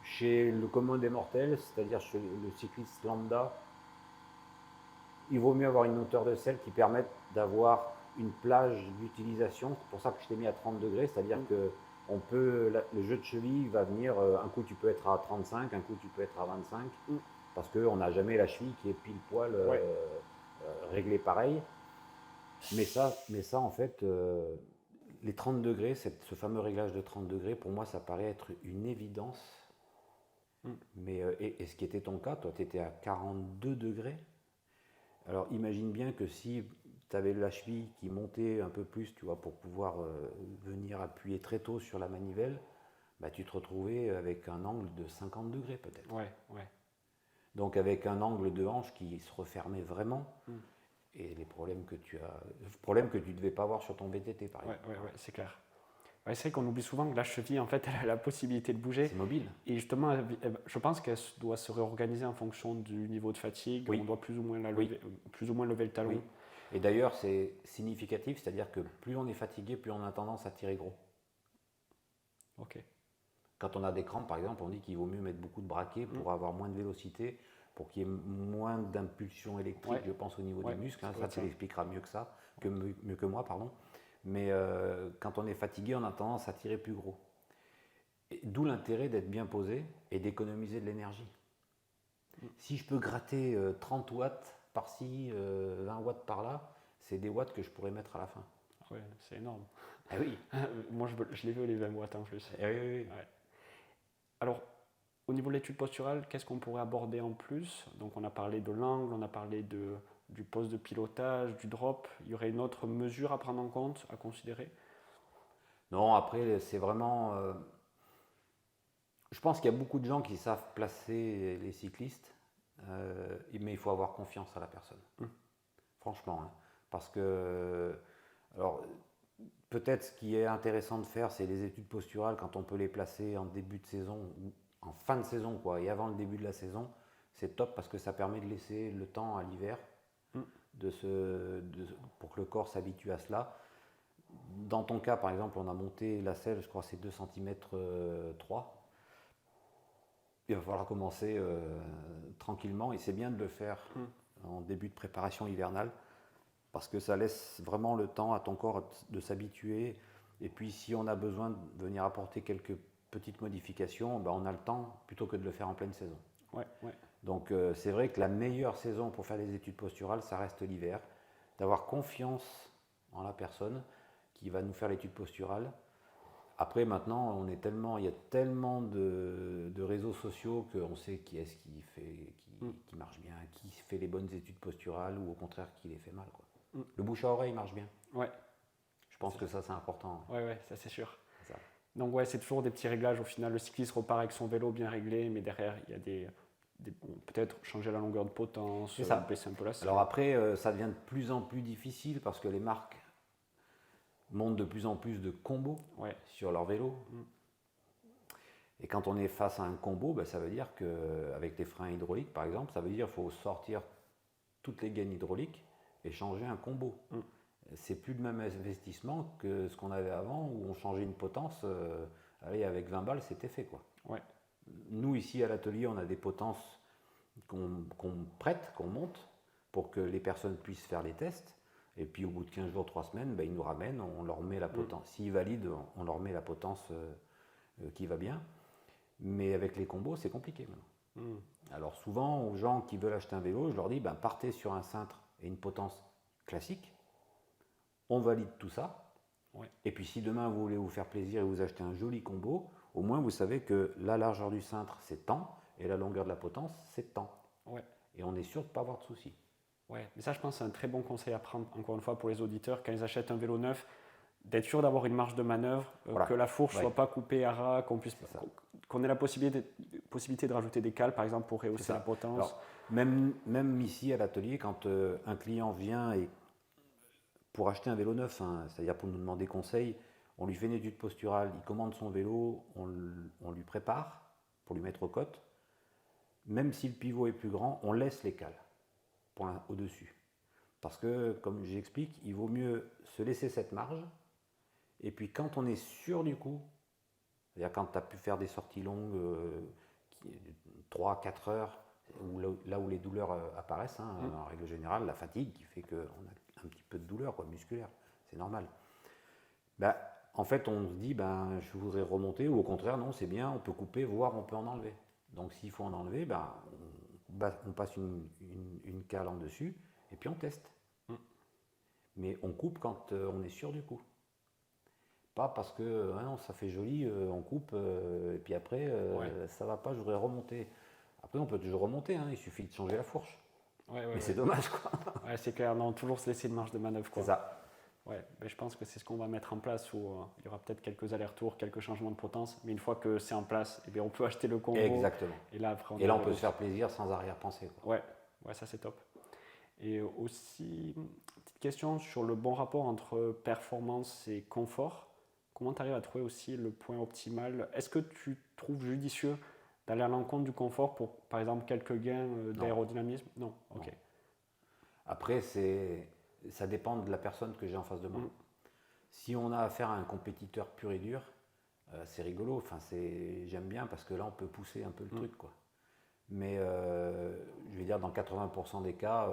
Speaker 1: chez le commun des mortels, c'est-à-dire chez le cycliste lambda, il vaut mieux avoir une hauteur de selle qui permette d'avoir une plage d'utilisation. C'est pour ça que je t'ai mis à 30 degrés, c'est-à-dire que le jeu de cheville va venir, un coup tu peux être à 35, un coup tu peux être à 25, parce qu'on n'a jamais la cheville qui est pile poil réglée pareil. Mais ça en fait, les 30 degrés, ce fameux réglage de 30 degrés, pour moi ça paraît être une évidence. Mais, et ce qui était ton cas, toi tu étais à 42 degrés. Alors imagine bien que si tu avais la cheville qui montait un peu plus, tu vois, pour pouvoir venir appuyer très tôt sur la manivelle, bah, tu te retrouvais avec un angle de 50 degrés peut-être.
Speaker 2: Ouais, ouais.
Speaker 1: Donc avec un angle de hanche qui se refermait vraiment,
Speaker 2: Mm.
Speaker 1: et les problèmes que tu as, problèmes que tu ne devais pas avoir sur ton VTT par exemple.
Speaker 2: Ouais, c'est clair. Ouais, c'est vrai qu'on oublie souvent que la cheville, en fait, elle a la possibilité de bouger.
Speaker 1: C'est mobile.
Speaker 2: Et justement, je pense qu'elle doit se réorganiser en fonction du niveau de fatigue.
Speaker 1: Oui.
Speaker 2: On doit plus ou moins lever le talon.
Speaker 1: Oui. Et d'ailleurs, c'est significatif, c'est-à-dire que plus on est fatigué, plus on a tendance à tirer gros.
Speaker 2: Ok.
Speaker 1: Quand on a des crampes, par exemple, on dit qu'il vaut mieux mettre beaucoup de braquets pour avoir moins de vélocité, pour qu'il y ait moins d'impulsion électrique, je pense, au niveau des muscles. Ça, tu l'expliqueras mieux que ça, mieux que moi, pardon. Mais quand on est fatigué, on a tendance à tirer plus gros. D'où l'intérêt d'être bien posé et d'économiser de l'énergie. Si je peux gratter 30 watts par-ci, 20 watts par-là, c'est des watts que je pourrais mettre à la fin.
Speaker 2: Ouais, c'est énorme.
Speaker 1: Ah oui.
Speaker 2: Moi, je l'ai vu les 20 watts en plus.
Speaker 1: Oui.
Speaker 2: Ouais. Alors, au niveau de l'étude posturale, qu'est-ce qu'on pourrait aborder en plus? Donc, on a parlé de l'angle, on a parlé du poste de pilotage, du drop. Il y aurait une autre mesure à prendre en compte, à considérer?
Speaker 1: Non, après, c'est vraiment... je pense qu'il y a beaucoup de gens qui savent placer les cyclistes, mais il faut avoir confiance à la personne. Franchement. Hein. Parce que... Alors, peut-être ce qui est intéressant de faire, c'est les études posturales quand on peut les placer en début de saison ou en fin de saison, quoi, et avant le début de la saison. C'est top parce que ça permet de laisser le temps à l'hiver pour que le corps s'habitue à cela. Dans ton cas, par exemple, on a monté la selle, je crois que c'est 2 cm 3. Il va falloir commencer tranquillement et c'est bien de le faire en début de préparation hivernale parce que ça laisse vraiment le temps à ton corps de s'habituer. Et puis si on a besoin de venir apporter quelques petites modifications, ben on a le temps plutôt que de le faire en pleine saison.
Speaker 2: Ouais.
Speaker 1: Donc c'est vrai que la meilleure saison pour faire des études posturales, ça reste l'hiver. D'avoir confiance en la personne qui va nous faire l'étude posturale. Après, maintenant, il y a tellement de réseaux sociaux qu'on sait qui est-ce qui marche bien, qui fait les bonnes études posturales ou au contraire qui les fait mal. Quoi. Le bouche à oreille marche bien.
Speaker 2: Ouais.
Speaker 1: Je pense que ça, c'est important.
Speaker 2: Ouais, ça c'est sûr.
Speaker 1: Ça.
Speaker 2: Donc ouais, c'est toujours des petits réglages. Au final, le cycliste repart avec son vélo bien réglé, mais derrière, il y a peut-être changer la longueur de potence, baisser un peu la selle.
Speaker 1: Alors après, ça devient de plus en plus difficile parce que les marques montent de plus en plus de combos sur leur vélo. Et quand on est face à un combo, ben, ça veut dire qu'avec les freins hydrauliques, par exemple, ça veut dire qu'il faut sortir toutes les gaines hydrauliques et changer un combo. C'est plus le même investissement que ce qu'on avait avant où on changeait une potence. Allez, avec 20 balles, c'était fait. Quoi.
Speaker 2: Ouais.
Speaker 1: Nous, ici à l'atelier, on a des potences qu'on prête, qu'on monte pour que les personnes puissent faire les tests. Et puis au bout de 15 jours, 3 semaines, ben, ils nous ramènent, on leur met la potence. S'ils valident, on leur met la potence qui va bien. Mais avec les combos, c'est compliqué maintenant. Alors souvent, aux gens qui veulent acheter un vélo, je leur dis, ben, partez sur un cintre et une potence classique. On valide tout ça.
Speaker 2: Ouais.
Speaker 1: Et puis si demain vous voulez vous faire plaisir et vous achetez un joli combo, au moins vous savez que la largeur du cintre, c'est tant, et la longueur de la potence, c'est tant.
Speaker 2: Ouais.
Speaker 1: Et on est sûr de ne pas avoir de soucis.
Speaker 2: Ouais, mais ça, je pense, c'est un très bon conseil à prendre, encore une fois, pour les auditeurs, quand ils achètent un vélo neuf, d'être sûr d'avoir une marge de manœuvre, que la fourche ne soit pas coupée à ras, qu'on ait la possibilité de rajouter des cales, par exemple, pour rehausser la potence.
Speaker 1: Alors, même ici à l'atelier, quand un client vient pour acheter un vélo neuf, c'est-à-dire pour nous demander conseil, on lui fait une étude posturale, il commande son vélo, on lui prépare pour lui mettre aux côtes. Même si le pivot est plus grand, on laisse les cales au-dessus. Parce que, comme j'explique, il vaut mieux se laisser cette marge. Et puis quand on est sûr du coup, c'est-à-dire quand tu as pu faire des sorties longues, 3-4 heures, là où les douleurs apparaissent, en règle générale, la fatigue qui fait qu'on a un petit peu de douleur musculaire, c'est normal. En fait, on se dit, je voudrais remonter, ou au contraire, non, c'est bien, on peut couper, voire on peut en enlever. Donc s'il faut en enlever, on passe une cale en dessus, et puis on teste. Mais on coupe quand on est sûr du coup. Pas parce que non, ça fait joli, on coupe, et puis après, ça va pas, je voudrais remonter. Après, on peut toujours remonter, il suffit de changer la fourche. Mais c'est dommage, quoi.
Speaker 2: Ouais, c'est clair, non, toujours se laisser une marge de manœuvre, quoi.
Speaker 1: C'est ça.
Speaker 2: Ouais, mais je pense que c'est ce qu'on va mettre en place où il y aura peut-être quelques allers-retours, quelques changements de potence, mais une fois que c'est en place, eh bien, on peut acheter le combo.
Speaker 1: Exactement.
Speaker 2: Et là, après,
Speaker 1: on peut se faire plaisir sans arrière-pensée, quoi.
Speaker 2: Ouais, ça c'est top. Et aussi, petite question sur le bon rapport entre performance et confort. Comment tu arrives à trouver aussi le point optimal? Est-ce que tu trouves judicieux d'aller à l'encontre du confort pour, par exemple, quelques gains d'aérodynamisme? Non, ok.
Speaker 1: Non. Après, ça dépend de la personne que j'ai en face de moi. Si on a affaire à un compétiteur pur et dur, c'est rigolo. Enfin, j'aime bien parce que là, on peut pousser un peu le truc, quoi. Mais je vais dire, dans 80% des cas,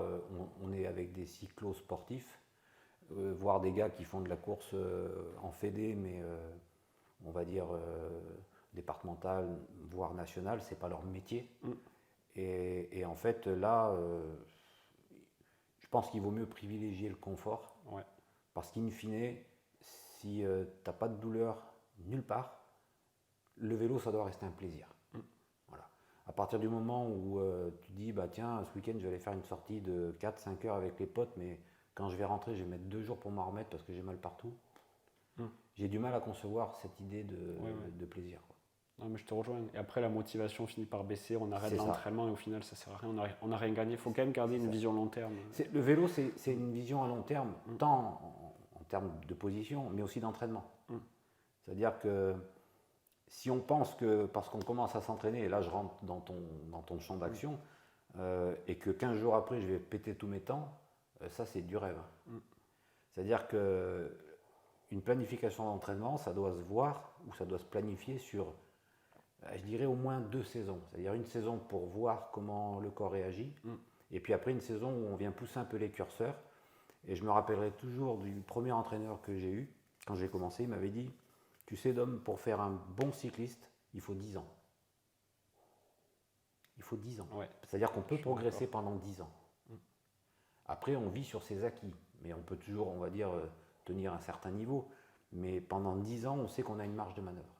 Speaker 1: on est avec des cyclo-sportifs, voire des gars qui font de la course en fédé, mais on va dire départementale, voire nationale, c'est pas leur métier. Et en fait, là, je pense qu'il vaut mieux privilégier le confort. Parce qu'in fine, si tu n'as pas de douleur nulle part, le vélo, ça doit rester un plaisir. Voilà. À partir du moment où tu dis, bah tiens, ce week-end, je vais aller faire une sortie de 4-5 heures avec les potes, mais quand je vais rentrer, je vais mettre 2 jours pour m'en remettre parce que j'ai mal partout. J'ai du mal à concevoir cette idée de plaisir, quoi.
Speaker 2: Non, mais je te rejoins. Et après, la motivation finit par baisser, on arrête l'entraînement et au final, ça ne sert à rien, on n'a rien gagné. Il faut quand même garder une vision long terme.
Speaker 1: Le vélo, c'est une vision à long terme, tant en termes de position, mais aussi d'entraînement. C'est-à-dire que si on pense que, parce qu'on commence à s'entraîner, et là je rentre dans ton champ d'action, et que 15 jours après je vais péter tous mes temps, ça c'est du rêve. C'est-à-dire que une planification d'entraînement, ça doit se voir, ou ça doit se planifier sur, je dirais, au moins 2 saisons. C'est-à-dire une saison pour voir comment le corps réagit, et puis après une saison où on vient pousser un peu les curseurs. Et je me rappellerai toujours du premier entraîneur que j'ai eu, quand j'ai commencé, il m'avait dit, tu sais Dom, pour faire un bon cycliste, il faut 10 ans. Il faut 10 ans. C'est-à-dire qu'on peut progresser pendant 10 ans. Après, on vit sur ses acquis, mais on peut toujours, on va dire, tenir un certain niveau. Mais pendant 10 ans, on sait qu'on a une marge de manœuvre.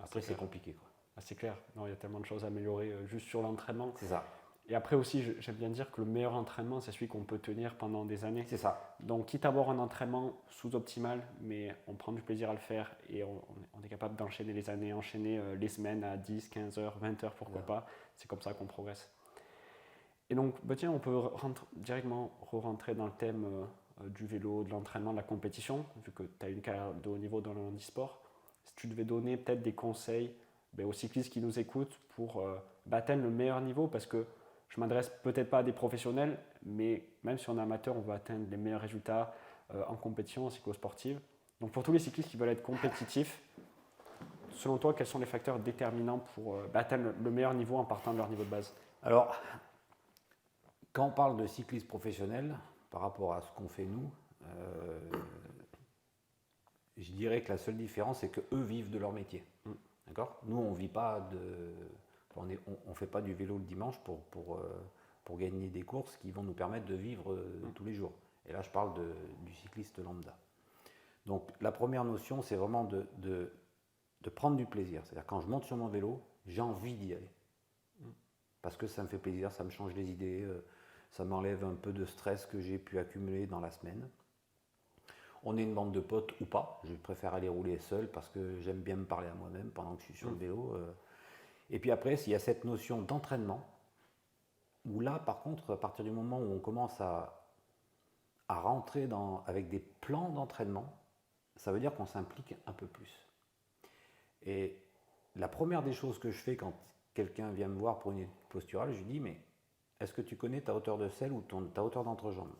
Speaker 1: Après, c'est compliqué, quoi.
Speaker 2: C'est clair. Non, il y a tellement de choses à améliorer juste sur l'entraînement.
Speaker 1: C'est ça.
Speaker 2: Et après aussi, j'aime bien dire que le meilleur entraînement, c'est celui qu'on peut tenir pendant des années.
Speaker 1: C'est ça.
Speaker 2: Donc, quitte à avoir un entraînement sous-optimal, mais on prend du plaisir à le faire et on est capable d'enchaîner les années, enchaîner les semaines à 10, 15 heures, 20 heures, pourquoi pas. C'est comme ça qu'on progresse. Et donc, tiens, on peut directement re-rentrer dans le thème du vélo, de l'entraînement, de la compétition, vu que tu as une carrière de haut niveau dans le handisport. Si tu devais donner peut-être des conseils aux cyclistes qui nous écoutent pour atteindre le meilleur niveau, parce que je m'adresse peut-être pas à des professionnels, mais même si on est amateur, on veut atteindre les meilleurs résultats en compétition, en cyclosportive. Donc pour tous les cyclistes qui veulent être compétitifs, selon toi, quels sont les facteurs déterminants pour atteindre le meilleur niveau en partant de leur niveau de base?
Speaker 1: Alors, quand on parle de cyclisme professionnel, par rapport à ce qu'on fait nous, je dirais que la seule différence, c'est qu'eux vivent de leur métier. D'accord ? Nous, on vit pas on fait pas du vélo le dimanche pour gagner des courses qui vont nous permettre de vivre tous les jours. Et là, je parle du cycliste lambda. Donc, la première notion, c'est vraiment de prendre du plaisir. C'est-à-dire, quand je monte sur mon vélo, j'ai envie d'y aller. Parce que ça me fait plaisir, ça me change les idées, ça m'enlève un peu de stress que j'ai pu accumuler dans la semaine. On est une bande de potes ou pas, je préfère aller rouler seul parce que j'aime bien me parler à moi-même pendant que je suis sur le vélo. Et puis après, il y a cette notion d'entraînement, où là, par contre, à partir du moment où on commence à rentrer avec des plans d'entraînement, ça veut dire qu'on s'implique un peu plus. Et la première des choses que je fais quand quelqu'un vient me voir pour une étude posturale, je lui dis, mais est-ce que tu connais ta hauteur de selle ou ta hauteur d'entrejambe?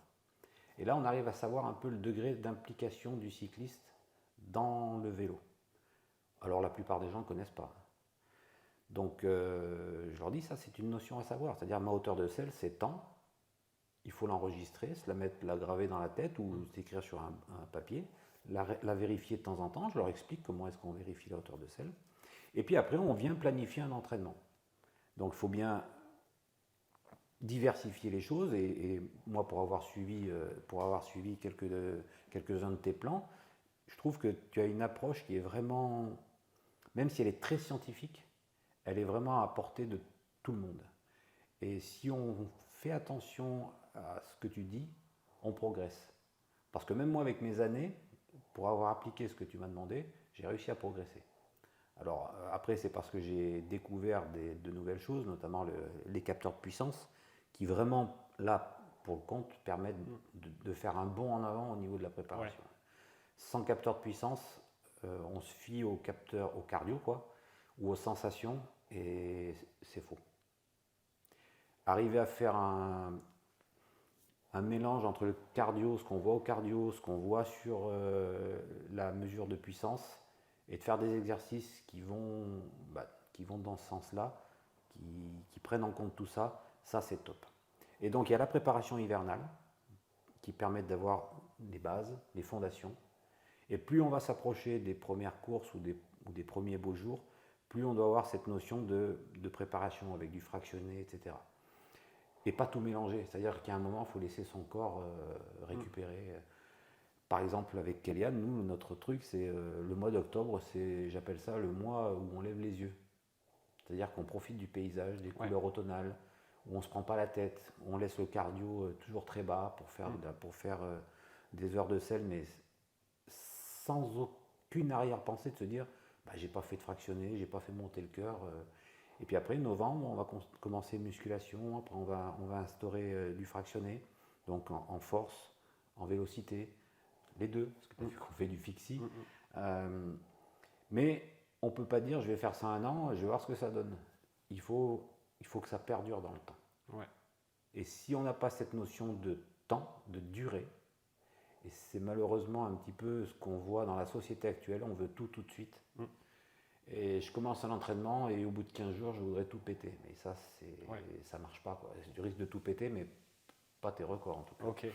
Speaker 1: Et là, on arrive à savoir un peu le degré d'implication du cycliste dans le vélo. Alors, la plupart des gens ne connaissent pas. Donc, je leur dis, ça, c'est une notion à savoir. C'est-à-dire, ma hauteur de selle, c'est tant. Il faut l'enregistrer, la graver dans la tête ou s'écrire sur un papier, la vérifier de temps en temps. Je leur explique comment est-ce qu'on vérifie la hauteur de selle. Et puis après, on vient planifier un entraînement. Donc, il faut bien diversifier les choses. Et moi, pour avoir suivi quelques-uns de tes plans, je trouve que tu as une approche qui est vraiment, même si elle est très scientifique, elle est vraiment à portée de tout le monde. Et si on fais attention à ce que tu dis, on progresse. Parce que même moi, avec mes années, pour avoir appliqué ce que tu m'as demandé, j'ai réussi à progresser. Alors après, c'est parce que j'ai découvert de nouvelles choses, notamment les capteurs de puissance, qui vraiment, là, pour le compte, permettent de faire un bond en avant au niveau de la préparation. Sans capteur de puissance, on se fie au capteur, au cardio, quoi, ou aux sensations, et c'est faux. Arriver à faire un mélange entre le cardio, ce qu'on voit au cardio, ce qu'on voit sur la mesure de puissance, et de faire des exercices qui vont dans ce sens-là, qui prennent en compte tout ça, ça c'est top. Et donc il y a la préparation hivernale, qui permet d'avoir les bases, les fondations, et plus on va s'approcher des premières courses ou des premiers beaux jours, plus on doit avoir cette notion de préparation avec du fractionné, etc. Et pas tout mélanger, c'est-à-dire qu'à un moment, il faut laisser son corps récupérer. Par exemple, avec Kélian, nous, notre truc, c'est le mois d'octobre, j'appelle ça le mois où on lève les yeux. C'est-à-dire qu'on profite du paysage, des couleurs automnales, où on ne se prend pas la tête, où on laisse le cardio toujours très bas pour faire des heures de sel, mais sans aucune arrière-pensée de se dire j'ai pas fait de fractionné, j'ai pas fait monter le cœur. Et puis après, novembre, on va commencer une musculation, après on va instaurer du fractionné, donc en force, en vélocité, les deux, parce que tu as vu qu'on fait du fixie. Mais on ne peut pas dire je vais faire ça un an, je vais voir ce que ça donne. Il faut que ça perdure dans le temps.
Speaker 2: Ouais.
Speaker 1: Et si on n'a pas cette notion de temps, de durée, et c'est malheureusement un petit peu ce qu'on voit dans la société actuelle, on veut tout de suite. Et je commence un entraînement et au bout de 15 jours, je voudrais tout péter. Mais ça, ça marche pas, quoi. Tu risques de tout péter, mais pas tes records en tout cas.
Speaker 2: Ok.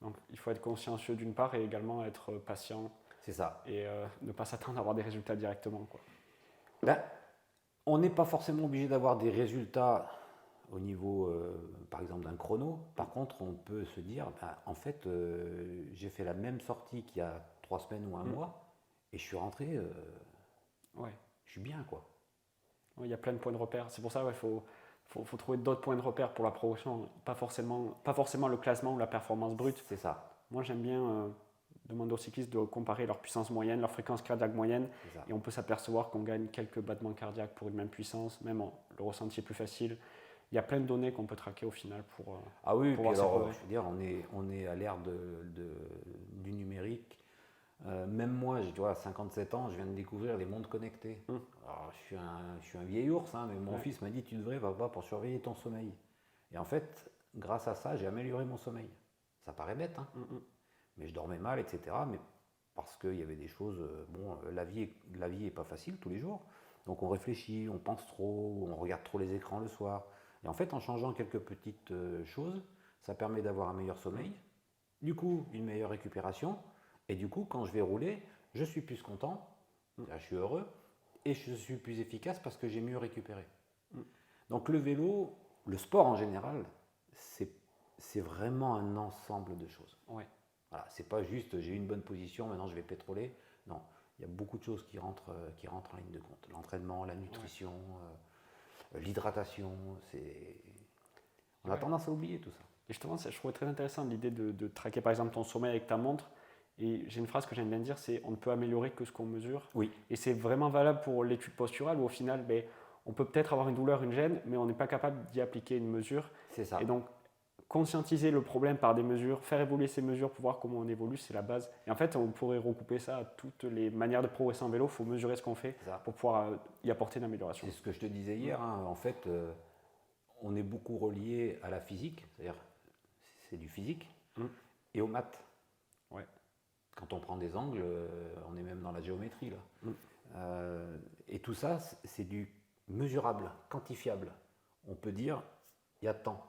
Speaker 2: Donc il faut être consciencieux d'une part et également être patient.
Speaker 1: C'est ça.
Speaker 2: Et ne pas s'attendre à avoir des résultats directement, quoi.
Speaker 1: Ben, on n'est pas forcément obligé d'avoir des résultats au niveau, par exemple, d'un chrono. Par contre, on peut se dire, en fait, j'ai fait la même sortie qu'il y a 3 semaines ou un mois et je suis rentré... je suis bien, quoi.
Speaker 2: Il y a plein de points de repère. C'est pour ça qu'il faut trouver d'autres points de repère pour la progression. Pas forcément le classement ou la performance brute.
Speaker 1: C'est ça.
Speaker 2: Moi, j'aime bien demander aux cyclistes de comparer leur puissance moyenne, leur fréquence cardiaque moyenne. Et on peut s'apercevoir qu'on gagne quelques battements cardiaques pour une même puissance. Même le ressenti est plus facile. Il y a plein de données qu'on peut traquer au final pour
Speaker 1: ah oui,
Speaker 2: pour
Speaker 1: puis alors, je veux dire, on est à l'ère du numérique. Même moi, tu vois, à 57 ans, je viens de découvrir les montres connectées. Alors, je suis un vieil ours, hein, mais mon fils m'a dit tu devrais, papa, pour surveiller ton sommeil. Et en fait, grâce à ça, j'ai amélioré mon sommeil. Ça paraît bête, hein, mais je dormais mal, etc. Mais parce qu'il y avait des choses, la vie est pas facile tous les jours. Donc on réfléchit, on pense trop, on regarde trop les écrans le soir. Et en fait, en changeant quelques petites choses, ça permet d'avoir un meilleur sommeil, du coup, une meilleure récupération. Et du coup, quand je vais rouler, je suis plus content, je suis heureux, et je suis plus efficace parce que j'ai mieux récupéré. Donc le vélo, le sport en général, c'est vraiment un ensemble de choses. Voilà, c'est pas juste j'ai une bonne position, maintenant je vais pétroler. Non, il y a beaucoup de choses qui rentrent en ligne de compte. L'entraînement, la nutrition, l'hydratation, on a tendance à oublier tout ça.
Speaker 2: Et justement, je trouvais très intéressant l'idée de traquer par exemple ton sommeil avec ta montre. Et j'ai une phrase que j'aime bien dire, c'est on ne peut améliorer que ce qu'on mesure.
Speaker 1: Oui.
Speaker 2: Et c'est vraiment valable pour l'étude posturale où au final, on peut peut-être avoir une douleur, une gêne, mais on n'est pas capable d'y appliquer une mesure.
Speaker 1: C'est ça.
Speaker 2: Et donc, conscientiser le problème par des mesures, faire évoluer ces mesures pour voir comment on évolue, c'est la base. Et en fait, on pourrait recouper ça à toutes les manières de progresser en vélo. Il faut mesurer ce qu'on fait pour pouvoir y apporter une amélioration.
Speaker 1: C'est ce que je te disais hier. Hein. En fait, on est beaucoup relié à la physique, c'est-à-dire c'est du physique, et aux maths. Quand on prend des angles, on est même dans la géométrie là. Et tout ça, c'est du mesurable, quantifiable. On peut dire, il y a tant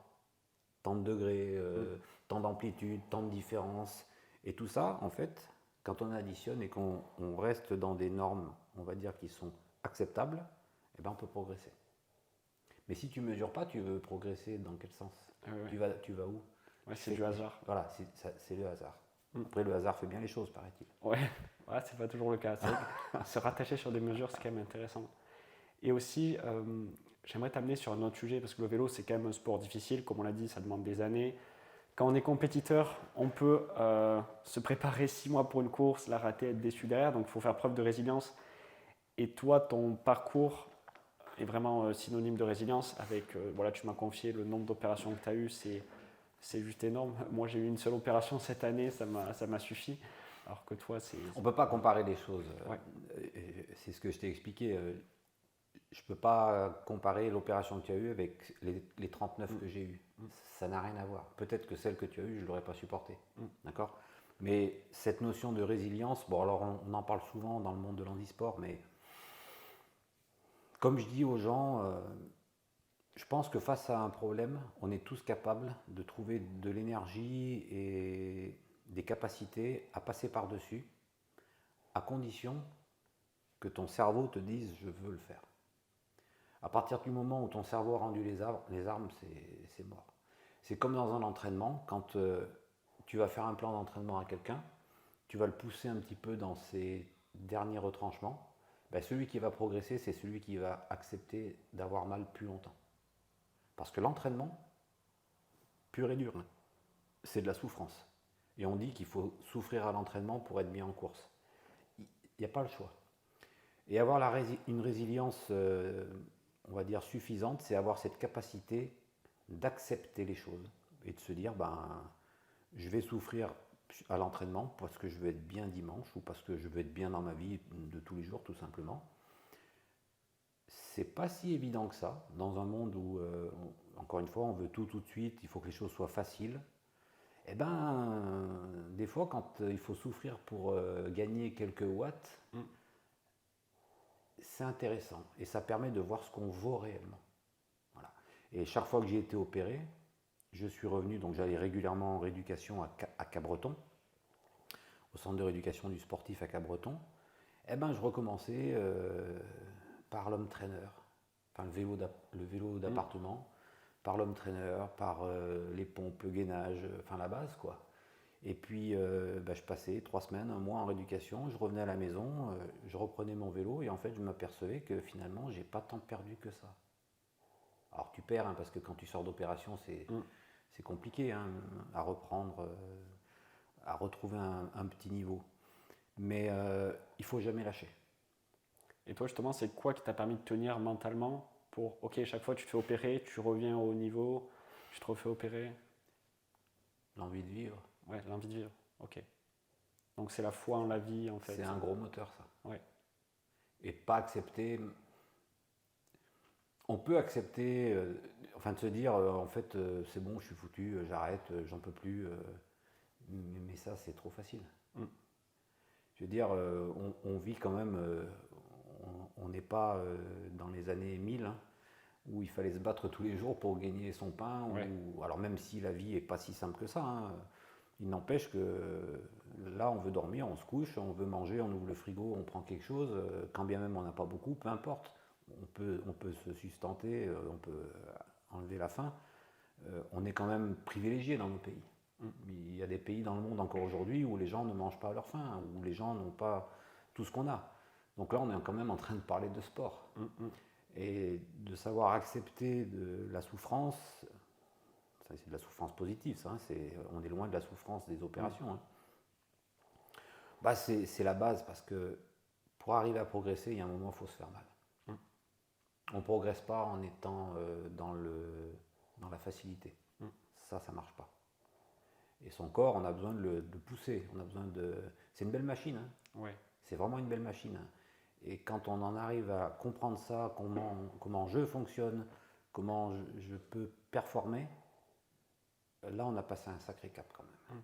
Speaker 1: de degrés, tant d'amplitude, tant de différence. Et tout ça, en fait, quand on additionne et qu'on reste dans des normes, on va dire, qui sont acceptables, eh ben, on peut progresser. Mais si tu ne mesures pas, tu veux progresser dans quel sens ? Tu vas où ?
Speaker 2: C'est du hasard.
Speaker 1: Voilà, c'est le hasard. Après, le hasard fait bien les choses, paraît-il.
Speaker 2: C'est pas toujours le cas. Se rattacher sur des mesures, c'est quand même intéressant. Et aussi, j'aimerais t'amener sur un autre sujet, parce que le vélo, c'est quand même un sport difficile. Comme on l'a dit, ça demande des années. Quand on est compétiteur, on peut se préparer 6 mois pour une course, la rater, être déçu derrière. Donc, il faut faire preuve de résilience. Et toi, ton parcours est vraiment synonyme de résilience. Avec, voilà, tu m'as confié le nombre d'opérations que tu as eues, c'est juste énorme. Moi, j'ai eu une seule opération cette année, ça m'a suffi. Alors que toi, c'est...
Speaker 1: On ne peut pas comparer les choses.
Speaker 2: Ouais.
Speaker 1: C'est ce que je t'ai expliqué. Je ne peux pas comparer l'opération que tu as eue avec les 39 que j'ai eues. Ça n'a rien à voir. Peut-être que celle que tu as eue, je ne l'aurais pas supportée. D'accord ? Mais cette notion de résilience, bon, alors on en parle souvent dans le monde de l'handisport, mais comme je dis aux gens, je pense que face à un problème, on est tous capables de trouver de l'énergie et des capacités à passer par-dessus, à condition que ton cerveau te dise « je veux le faire ». À partir du moment où ton cerveau a rendu les armes, c'est mort. C'est comme dans un entraînement, quand tu vas faire un plan d'entraînement à quelqu'un, tu vas le pousser un petit peu dans ses derniers retranchements, ben celui qui va progresser, c'est celui qui va accepter d'avoir mal plus longtemps. Parce que l'entraînement, pur et dur, c'est de la souffrance. Et on dit qu'il faut souffrir à l'entraînement pour être bien en course. Il n'y a pas le choix. Et avoir une résilience, on va dire, suffisante, c'est avoir cette capacité d'accepter les choses et de se dire, je vais souffrir à l'entraînement parce que je veux être bien dimanche ou parce que je veux être bien dans ma vie de tous les jours, tout simplement. C'est pas si évident que ça, dans un monde où, encore une fois, on veut tout de suite, il faut que les choses soient faciles. Eh ben, des fois, quand il faut souffrir pour gagner quelques watts, c'est intéressant et ça permet de voir ce qu'on vaut réellement. Voilà. Et chaque fois que j'ai été opéré, je suis revenu, donc j'allais régulièrement en rééducation à Cabreton, au centre de rééducation du sportif à Cabreton. Eh ben, je recommençais par l'homme traîneur, enfin le vélo d'appartement, par l'homme traîneur, par les pompes, le gainage, enfin la base quoi. Et puis je passais 3 semaines, 1 mois en rééducation, je revenais à la maison, je reprenais mon vélo et en fait je m'apercevais que finalement j'ai pas tant perdu que ça. Alors tu perds parce que quand tu sors d'opération c'est compliqué à reprendre, à retrouver un petit niveau. Mais il faut jamais lâcher.
Speaker 2: Et toi justement, c'est quoi qui t'a permis de tenir mentalement pour, ok, chaque fois tu te fais opérer, tu reviens au haut niveau, tu te refais opérer?
Speaker 1: L'envie de vivre.
Speaker 2: Ouais, l'envie de vivre, ok. Donc c'est la foi en la vie en fait.
Speaker 1: C'est un gros moteur ça.
Speaker 2: Ouais.
Speaker 1: Et pas accepter. On peut accepter, de se dire en fait c'est bon, je suis foutu, j'arrête, j'en peux plus. Mais ça c'est trop facile. Je veux dire, on vit quand même, on n'est pas dans les années 1000 où il fallait se battre tous les jours pour gagner son pain.
Speaker 2: Ouais.
Speaker 1: Alors même si la vie n'est pas si simple que ça, il n'empêche que là on veut dormir, on se couche, on veut manger, on ouvre le frigo, on prend quelque chose, quand bien même on n'a pas beaucoup, peu importe. On peut se sustenter, on peut enlever la faim. On est quand même privilégié dans nos pays. Il y a des pays dans le monde encore aujourd'hui où les gens ne mangent pas à leur faim, où les gens n'ont pas tout ce qu'on a. Donc là, on est quand même en train de parler de sport. Et de savoir accepter de la souffrance, ça, c'est de la souffrance positive, ça, on est loin de la souffrance des opérations. C'est la base parce que pour arriver à progresser, il y a un moment où il faut se faire mal. On ne progresse pas en étant dans la facilité. Ça ne marche pas. Et son corps, on a besoin de le pousser. C'est une belle machine.
Speaker 2: Ouais.
Speaker 1: C'est vraiment une belle machine. Et quand on en arrive à comprendre ça, comment je fonctionne, comment je peux performer, là, on a passé un sacré cap quand même.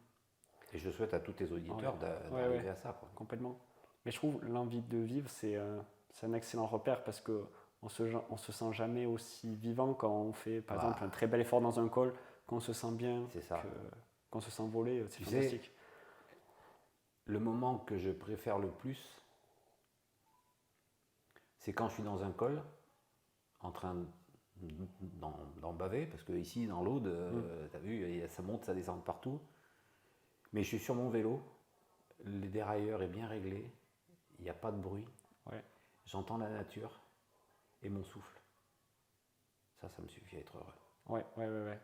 Speaker 1: Et je souhaite à tous tes auditeurs d'arriver à ça. Quoi.
Speaker 2: Complètement. Mais je trouve l'envie de vivre, c'est un excellent repère parce que on se sent jamais aussi vivant quand on fait, par exemple, un très bel effort dans un col, qu'on se sent bien, qu'on se sent voler, c'est fantastique.
Speaker 1: Le moment que je préfère le plus, c'est quand je suis dans un col, en train d'en baver, parce que ici, dans l'Aude, tu as vu, ça monte, ça descend partout. Mais je suis sur mon vélo, le dérailleur est bien réglé, il n'y a pas de bruit, j'entends la nature et mon souffle. Ça me suffit à être heureux.
Speaker 2: Ouais.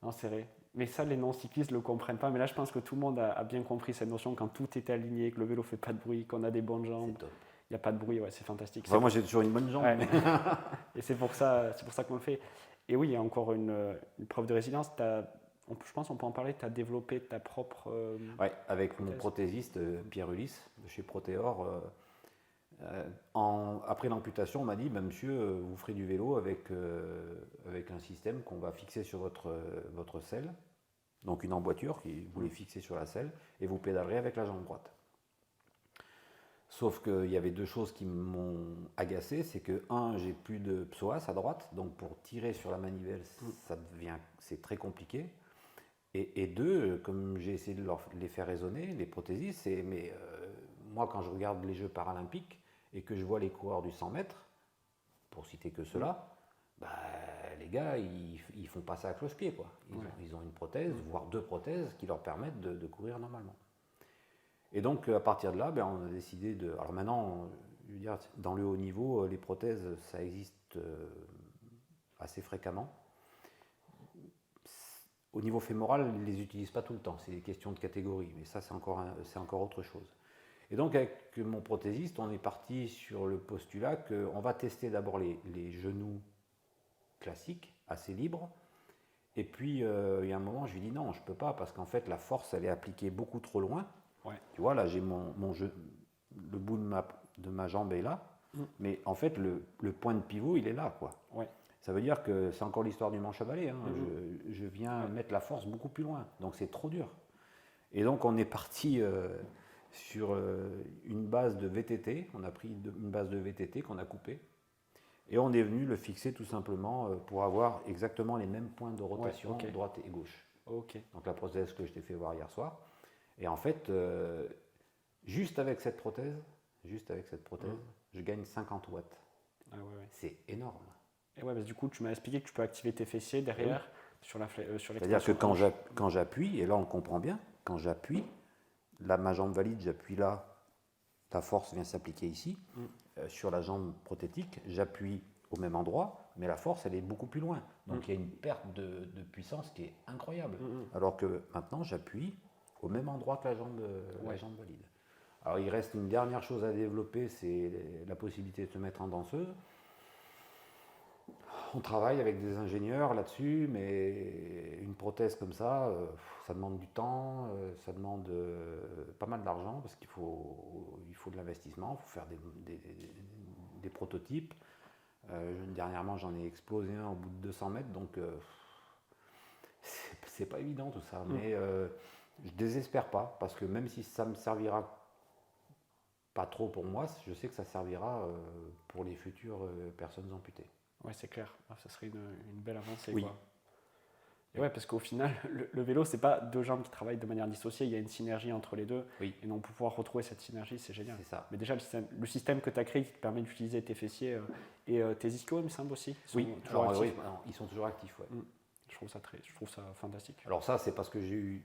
Speaker 2: Non, c'est vrai. Mais ça, les non-cyclistes ne le comprennent pas. Mais là, je pense que tout le monde a bien compris cette notion quand tout est aligné, que le vélo ne fait pas de bruit, qu'on a des bonnes jambes.
Speaker 1: C'est top.
Speaker 2: Il n'y a pas de bruit, ouais, c'est fantastique.
Speaker 1: Enfin, moi, j'ai toujours une bonne jambe.
Speaker 2: Ouais.
Speaker 1: Mais...
Speaker 2: Et c'est pour ça qu'on le fait. Et oui, il y a encore une preuve de résilience. Je pense qu'on peut en parler. Tu as développé ta propre.
Speaker 1: Oui, avec
Speaker 2: prothèse.
Speaker 1: mon prothésiste Pierre Ulysse de chez Protéor. Après l'amputation, on m'a dit, monsieur, vous ferez du vélo avec un système qu'on va fixer sur votre selle, donc une emboîture qui vous les fixez sur la selle, et vous pédalerez avec la jambe droite. Sauf qu'il y avait deux choses qui m'ont agacé, c'est que j'ai plus de psoas à droite, donc pour tirer sur la manivelle, c'est très compliqué. Et deux, comme j'ai essayé de les faire raisonner, les prothésistes, moi quand je regarde les Jeux paralympiques, et que je vois les coureurs du 100 mètres, pour citer que ceux-là, les gars, ils font pas ça à cloche-pied, quoi. Ils ont une prothèse, voire deux prothèses, qui leur permettent de courir normalement. Et donc, à partir de là, on a décidé de... Alors maintenant, je veux dire, dans le haut niveau, les prothèses, ça existe assez fréquemment. Au niveau fémoral, ils ne les utilisent pas tout le temps, c'est des questions de catégorie, mais ça, c'est encore autre chose. Et donc, avec mon prothésiste, on est parti sur le postulat qu'on va tester d'abord les genoux classiques, assez libres. Et puis, il y a un moment, je lui dis non, je ne peux pas, parce qu'en fait, la force, elle est appliquée beaucoup trop loin.
Speaker 2: Ouais.
Speaker 1: Tu vois, là, j'ai le bout de ma jambe est là, mais en fait, le point de pivot, il est là, quoi.
Speaker 2: Ouais.
Speaker 1: Ça veut dire que c'est encore l'histoire du manche à balai. Hein. Je viens mettre la force beaucoup plus loin, donc c'est trop dur. Et donc, on est parti... sur une base de VTT, on a pris une base de VTT qu'on a coupée et on est venu le fixer tout simplement pour avoir exactement les mêmes points de rotation droite et gauche.
Speaker 2: Okay.
Speaker 1: Donc la prothèse que je t'ai fait voir hier soir. Et en fait, juste avec cette prothèse, je gagne 50 watts.
Speaker 2: Ah, ouais.
Speaker 1: C'est énorme.
Speaker 2: Et ouais, du coup, tu m'as expliqué que tu peux activer tes fessiers derrière sur l'extension.
Speaker 1: C'est-à-dire que quand j'appuie, et là on comprend bien, quand j'appuie, là, ma jambe valide, j'appuie là, la force vient s'appliquer ici. Sur la jambe prothétique, j'appuie au même endroit, mais la force, elle est beaucoup plus loin. Donc il y a une perte de puissance qui est incroyable. Alors que maintenant, j'appuie au même endroit que la jambe valide. Alors il reste une dernière chose à développer, c'est la possibilité de se mettre en danseuse. On travaille avec des ingénieurs là-dessus, mais une prothèse comme ça demande du temps, ça demande pas mal d'argent parce qu'il faut de l'investissement, il faut faire des prototypes. Dernièrement, j'en ai explosé un au bout de 200 mètres, donc c'est pas évident tout ça. Mais je désespère pas parce que même si ça me servira pas trop pour moi, je sais que ça servira pour les futures personnes amputées.
Speaker 2: Ouais, c'est clair. Ça serait une belle avancée.
Speaker 1: Oui.
Speaker 2: Quoi. Et ouais, parce qu'au final, le vélo, c'est pas deux jambes qui travaillent de manière dissociée. Il y a une synergie entre les deux.
Speaker 1: Oui.
Speaker 2: Et donc, pouvoir retrouver cette synergie, c'est génial.
Speaker 1: C'est ça.
Speaker 2: Mais déjà, le système que tu as créé qui te permet d'utiliser tes fessiers et tes ischios, il me semble aussi.
Speaker 1: Ils sont toujours actifs. Ouais.
Speaker 2: Je trouve ça fantastique.
Speaker 1: Alors ça, c'est parce que j'ai eu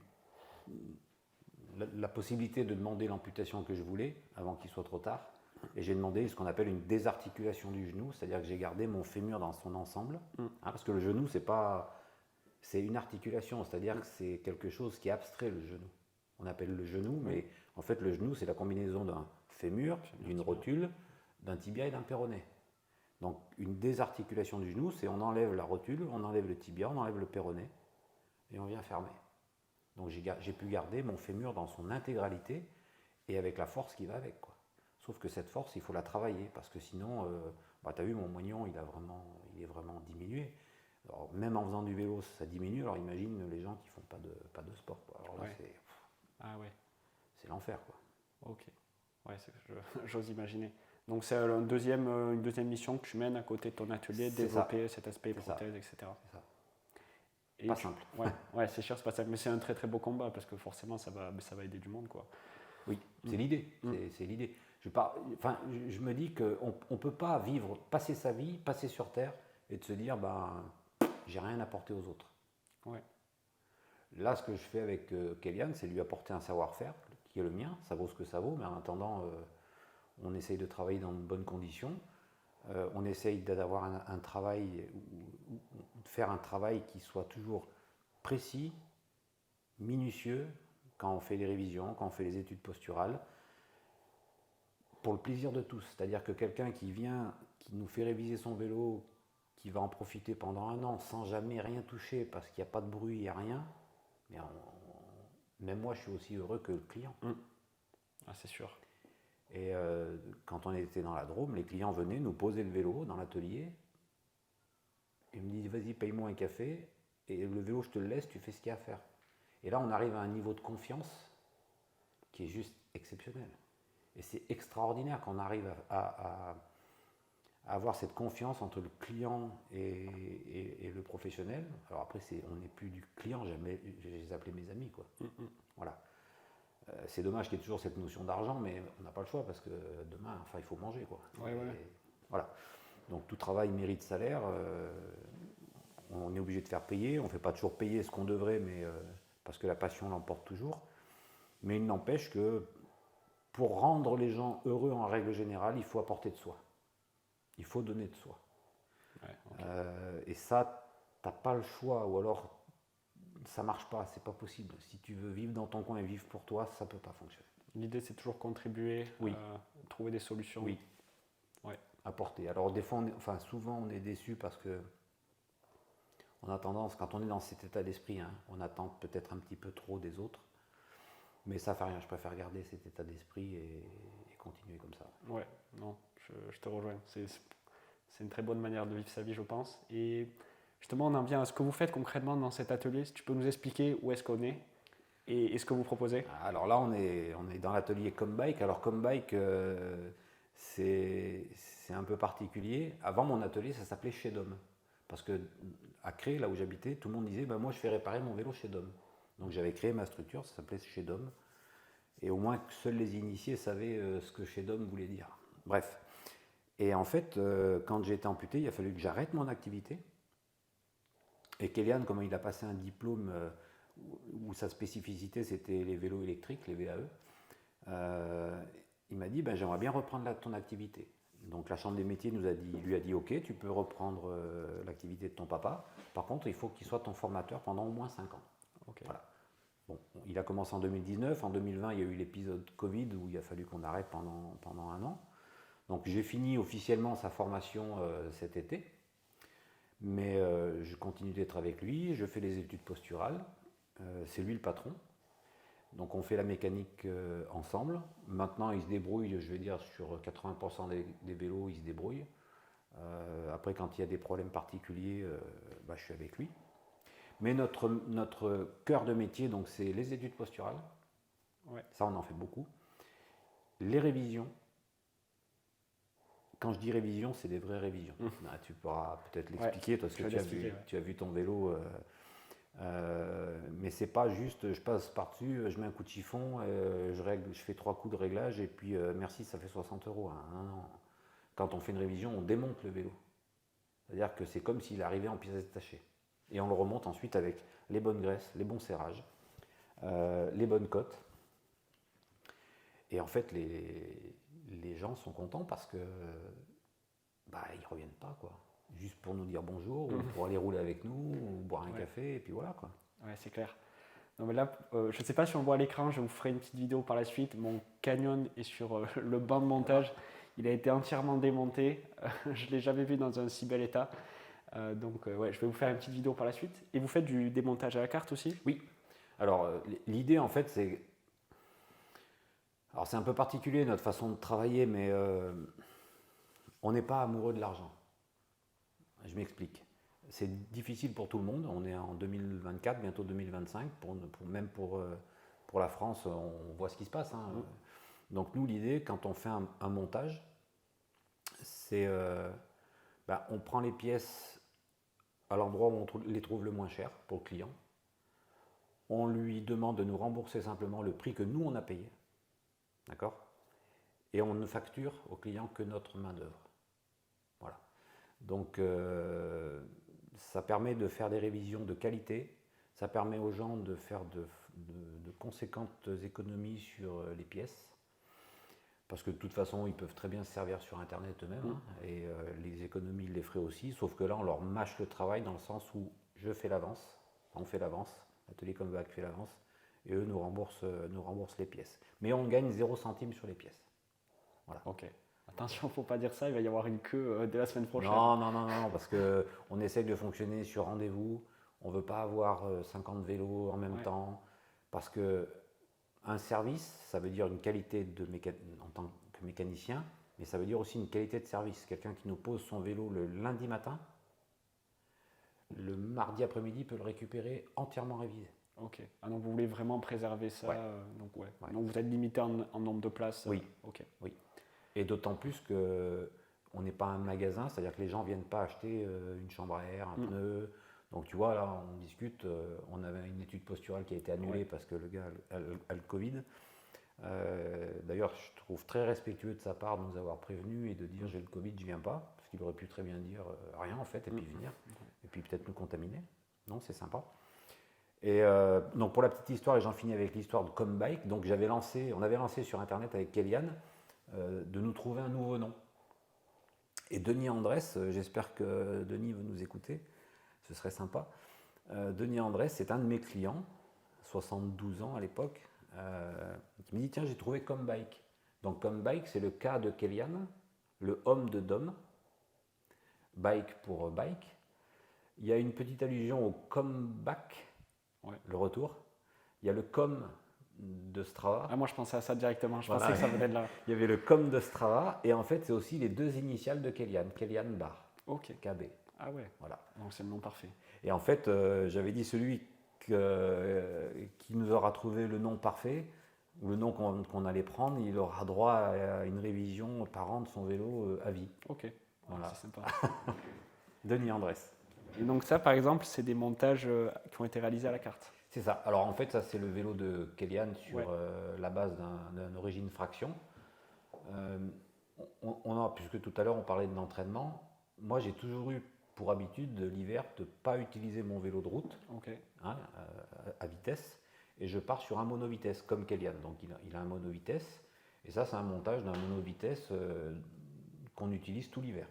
Speaker 1: la possibilité de demander l'amputation que je voulais avant qu'il soit trop tard. Et j'ai demandé ce qu'on appelle une désarticulation du genou, c'est-à-dire que j'ai gardé mon fémur dans son ensemble. Parce que le genou, c'est une articulation, c'est-à-dire que c'est quelque chose qui abstrait le genou. On appelle le genou, mais en fait le genou, c'est la combinaison d'un fémur, d'une rotule, d'un tibia et d'un péroné. Donc une désarticulation du genou, c'est on enlève la rotule, on enlève le tibia, on enlève le péroné, et on vient fermer. Donc j'ai pu garder mon fémur dans son intégralité, et avec la force qui va avec, quoi. Sauf que cette force, il faut la travailler, parce que sinon, tu as vu, mon moignon, il est vraiment diminué. Alors, même en faisant du vélo, ça diminue, alors imagine les gens qui font pas de sport, quoi. Alors là, c'est l'enfer, quoi.
Speaker 2: Ok, j'ose imaginer. Donc c'est une deuxième mission que tu mènes à côté de ton atelier, développer cet aspect prothèse, etc.
Speaker 1: C'est ça.
Speaker 2: Et
Speaker 1: pas simple.
Speaker 2: Ouais, c'est sûr, c'est pas simple, mais c'est un très très beau combat, parce que forcément, ça va aider du monde, quoi.
Speaker 1: Oui, c'est l'idée. C'est l'idée. Je me dis qu'on ne peut pas passer sa vie, passer sur Terre et de se dire j'ai rien apporté aux autres.
Speaker 2: Ouais.
Speaker 1: Là, ce que je fais avec Kélian, c'est lui apporter un savoir-faire qui est le mien. Ça vaut ce que ça vaut, mais en attendant, on essaye de travailler dans de bonnes conditions. On essaye d'avoir un travail faire un travail qui soit toujours précis, minutieux, quand on fait les révisions, quand on fait les études posturales, pour le plaisir de tous. C'est-à-dire que quelqu'un qui vient, qui nous fait réviser son vélo, qui va en profiter pendant 1 an sans jamais rien toucher parce qu'il n'y a pas de bruit, il n'y a rien, mais même moi je suis aussi heureux que le client.
Speaker 2: Ah, c'est sûr.
Speaker 1: Et quand on était dans la Drôme, les clients venaient nous poser le vélo dans l'atelier. Ils me disent vas-y paye-moi un café et le vélo je te le laisse, tu fais ce qu'il y a à faire. Et là on arrive à un niveau de confiance qui est juste exceptionnel. Et c'est extraordinaire qu'on arrive à avoir cette confiance entre le client et le professionnel. Alors après, on n'est plus du client, je les appelais mes amis, quoi. Voilà. C'est dommage qu'il y ait toujours cette notion d'argent, mais on n'a pas le choix parce que demain, il faut manger, quoi.
Speaker 2: Ouais.
Speaker 1: Voilà. Donc tout travail mérite salaire. On est obligé de faire payer. On ne fait pas toujours payer ce qu'on devrait, mais parce que la passion l'emporte toujours. Mais il n'empêche que pour rendre les gens heureux en règle générale, il faut apporter de soi. Il faut donner de soi. Et ça, tu n'as pas le choix, ou alors ça ne marche pas, c'est pas possible. Si tu veux vivre dans ton coin et vivre pour toi, ça ne peut pas fonctionner.
Speaker 2: L'idée, c'est toujours contribuer, trouver des solutions.
Speaker 1: Oui. Ouais. Apporter. Alors des fois, souvent on est déçu parce que on a tendance, quand on est dans cet état d'esprit, on attend peut-être un petit peu trop des autres. Mais ça ne fait rien, je préfère garder cet état d'esprit et continuer comme ça.
Speaker 2: Ouais, non, je te rejoins. C'est une très bonne manière de vivre sa vie, je pense. Et justement, on en vient à ce que vous faites concrètement dans cet atelier. Si tu peux nous expliquer où est-ce qu'on est et ce que vous proposez.
Speaker 1: Alors là, on est dans l'atelier Combike. Alors Combike, c'est un peu particulier. Avant, mon atelier, ça s'appelait Chez Dom. Parce qu'à Cré, là où j'habitais, tout le monde disait moi, je fais réparer mon vélo chez Dom. Donc j'avais créé ma structure, ça s'appelait Chez Dom. Et au moins, seuls les initiés savaient ce que Chez Dom voulait dire. Bref. Et en fait, quand j'ai été amputé, il a fallu que j'arrête mon activité. Et Kélian, comme il a passé un diplôme où sa spécificité, c'était les vélos électriques, les VAE, il m'a dit, j'aimerais bien reprendre ton activité. Donc la Chambre des métiers lui a dit, ok, tu peux reprendre l'activité de ton papa. Par contre, il faut qu'il soit ton formateur pendant au moins 5 ans.
Speaker 2: Okay.
Speaker 1: Voilà. Bon, il a commencé en 2019. En 2020, il y a eu l'épisode Covid où il a fallu qu'on arrête pendant 1 an. Donc j'ai fini officiellement sa formation cet été. Mais je continue d'être avec lui. Je fais les études posturales. C'est lui le patron. Donc on fait la mécanique ensemble. Maintenant, il se débrouille, je vais dire, sur 80% des vélos, il se débrouille. Après, quand il y a des problèmes particuliers, je suis avec lui. Mais notre cœur de métier, donc, c'est les études posturales.
Speaker 2: Ouais.
Speaker 1: Ça, on en fait beaucoup. Les révisions. Quand je dis révision, c'est des vraies révisions. Tu pourras peut-être l'expliquer, parce que tu as vu ton vélo. Mais c'est pas juste, je passe par-dessus, je mets un coup de chiffon, je fais 3 coups de réglage et puis merci, ça fait 60 €. Non. Quand on fait une révision, on démonte le vélo. C'est-à-dire que c'est comme s'il arrivait en pièces détachées. Et on le remonte ensuite avec les bonnes graisses, les bons serrages, les bonnes cotes. Et en fait, les gens sont contents parce que ils reviennent pas, quoi. Juste pour nous dire bonjour, ou pour aller rouler avec nous, ou boire un café, et puis voilà, quoi.
Speaker 2: Ouais, c'est clair. Non, mais là, je ne sais pas si on le voit à l'écran, je vous ferai une petite vidéo par la suite. Mon Canyon est sur le banc de montage. Il a été entièrement démonté. Je ne l'ai jamais vu dans un si bel état. Donc, je vais vous faire une petite vidéo par la suite. Et vous faites du démontage à la carte aussi ?
Speaker 1: Oui. Alors, l'idée, en fait, c'est... Alors, c'est un peu particulier, notre façon de travailler, mais on n'est pas amoureux de l'argent. Je m'explique. C'est difficile pour tout le monde. On est en 2024, bientôt 2025. Même pour la France, on voit ce qui se passe. Donc nous, l'idée, quand on fait un montage, c'est on prend les pièces à l'endroit où on les trouve le moins cher pour le client. On lui demande de nous rembourser simplement le prix que nous, on a payé. D'accord ? Et on ne facture au client que notre main-d'œuvre. Voilà. Donc, ça permet de faire des révisions de qualité, ça permet aux gens de faire de conséquentes économies sur les pièces. parce que de toute façon, ils peuvent très bien se servir sur Internet eux-mêmes, hein, et les économies, ils les feraient aussi, sauf que là, on leur mâche le travail dans le sens où je fais l'avance, on fait l'avance, l'atelier Comeback fait l'avance, et eux nous remboursent les pièces. Mais on gagne 0 centime sur les pièces. Voilà.
Speaker 2: Ok. Attention, faut pas dire ça, il va y avoir une queue dès la semaine prochaine.
Speaker 1: Non, parce qu'on essaye de fonctionner sur rendez-vous, on ne veut pas avoir 50 vélos en même temps, parce que un service, ça veut dire une qualité en tant que mécanicien, mais ça veut dire aussi une qualité de service. Quelqu'un qui nous pose son vélo le lundi matin, le mardi après-midi peut le récupérer entièrement révisé.
Speaker 2: Ok. Ah donc vous voulez vraiment préserver ça.
Speaker 1: Ouais.
Speaker 2: Donc vous êtes limité en nombre de places.
Speaker 1: Oui.
Speaker 2: Ok.
Speaker 1: Oui. Et d'autant plus qu'on n'est pas un magasin, c'est-à-dire que les gens ne viennent pas acheter une chambre à air, un pneu. Donc tu vois, là on discute, on avait une étude posturale qui a été annulée parce que le gars a le Covid. D'ailleurs, je trouve très respectueux de sa part de nous avoir prévenus et de dire j'ai le Covid, je viens pas, parce qu'il aurait pu très bien dire rien en fait, et puis venir, et puis peut-être nous contaminer. Non, c'est sympa. Et donc pour la petite histoire, et j'en finis avec l'histoire de Comeback, donc on avait lancé sur internet avec Kélian de nous trouver un nouveau nom. Et Denis Andrès, j'espère que Denis veut nous écouter, ce serait sympa. Denis Andrès, c'est un de mes clients, 72 ans à l'époque, qui me dit tiens, j'ai trouvé Comeback. Donc Comeback, c'est le K de Kélian, le homme de Dom, bike pour bike. Il y a une petite allusion au comeback, le retour. Il y a le com de Strava.
Speaker 2: Ah, moi je pensais à ça directement, je pensais que ça venait de là.
Speaker 1: Il y avait le com de Strava, et en fait c'est aussi les 2 initiales de Kélian Bar.
Speaker 2: Ok.
Speaker 1: KB.
Speaker 2: Ah ouais.
Speaker 1: Voilà.
Speaker 2: Donc c'est le nom parfait.
Speaker 1: Et en fait, j'avais dit celui qui nous aura trouvé le nom parfait, ou le nom qu'on allait prendre, il aura droit à une révision par an de son vélo à vie.
Speaker 2: Ok.
Speaker 1: Voilà.
Speaker 2: C'est sympa.
Speaker 1: Denis Andrès.
Speaker 2: Et donc ça, par exemple, c'est des montages qui ont été réalisés à la carte.
Speaker 1: C'est ça. Alors en fait, ça c'est le vélo de Kélian sur la base d'une origine fraction. Puisque tout à l'heure on parlait de l'entraînement, moi j'ai toujours eu pour habitude l'hiver de ne pas utiliser mon vélo de route à vitesse, et je pars sur un monovitesse comme Kélian. Donc il a un monovitesse, et ça c'est un montage d'un monovitesse qu'on utilise tout l'hiver.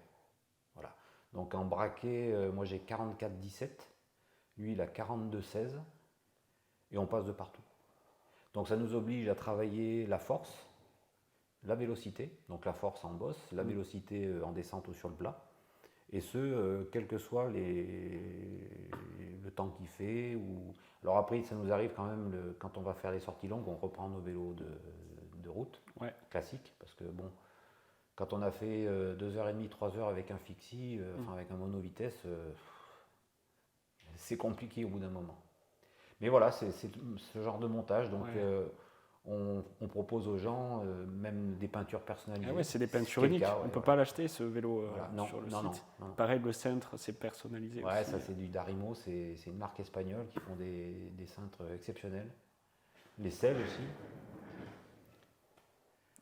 Speaker 1: Voilà. Donc en braquet, moi j'ai 44-17, lui il a 42-16, et on passe de partout. Donc ça nous oblige à travailler la force, la vélocité, donc la force en bosse, la vélocité en descente ou sur le plat, et ce, quel que soit le temps qu'il fait. Alors après, ça nous arrive quand même, quand on va faire les sorties longues, on reprend nos vélos de route, classiques, parce que bon, quand on a fait 2h30, 3h avec un fixie, avec un monovitesse, c'est compliqué au bout d'un moment. Mais voilà, c'est ce genre de montage, donc on propose aux gens même des peintures personnalisées.
Speaker 2: Ah ouais, c'est des peintures uniques, on ne peut pas l'acheter ce vélo sur le site. Non. Pareil, le cintre, c'est personnalisé aussi.
Speaker 1: Ça c'est du Darimo, c'est une marque espagnole qui font des cintres exceptionnels. Les selles aussi.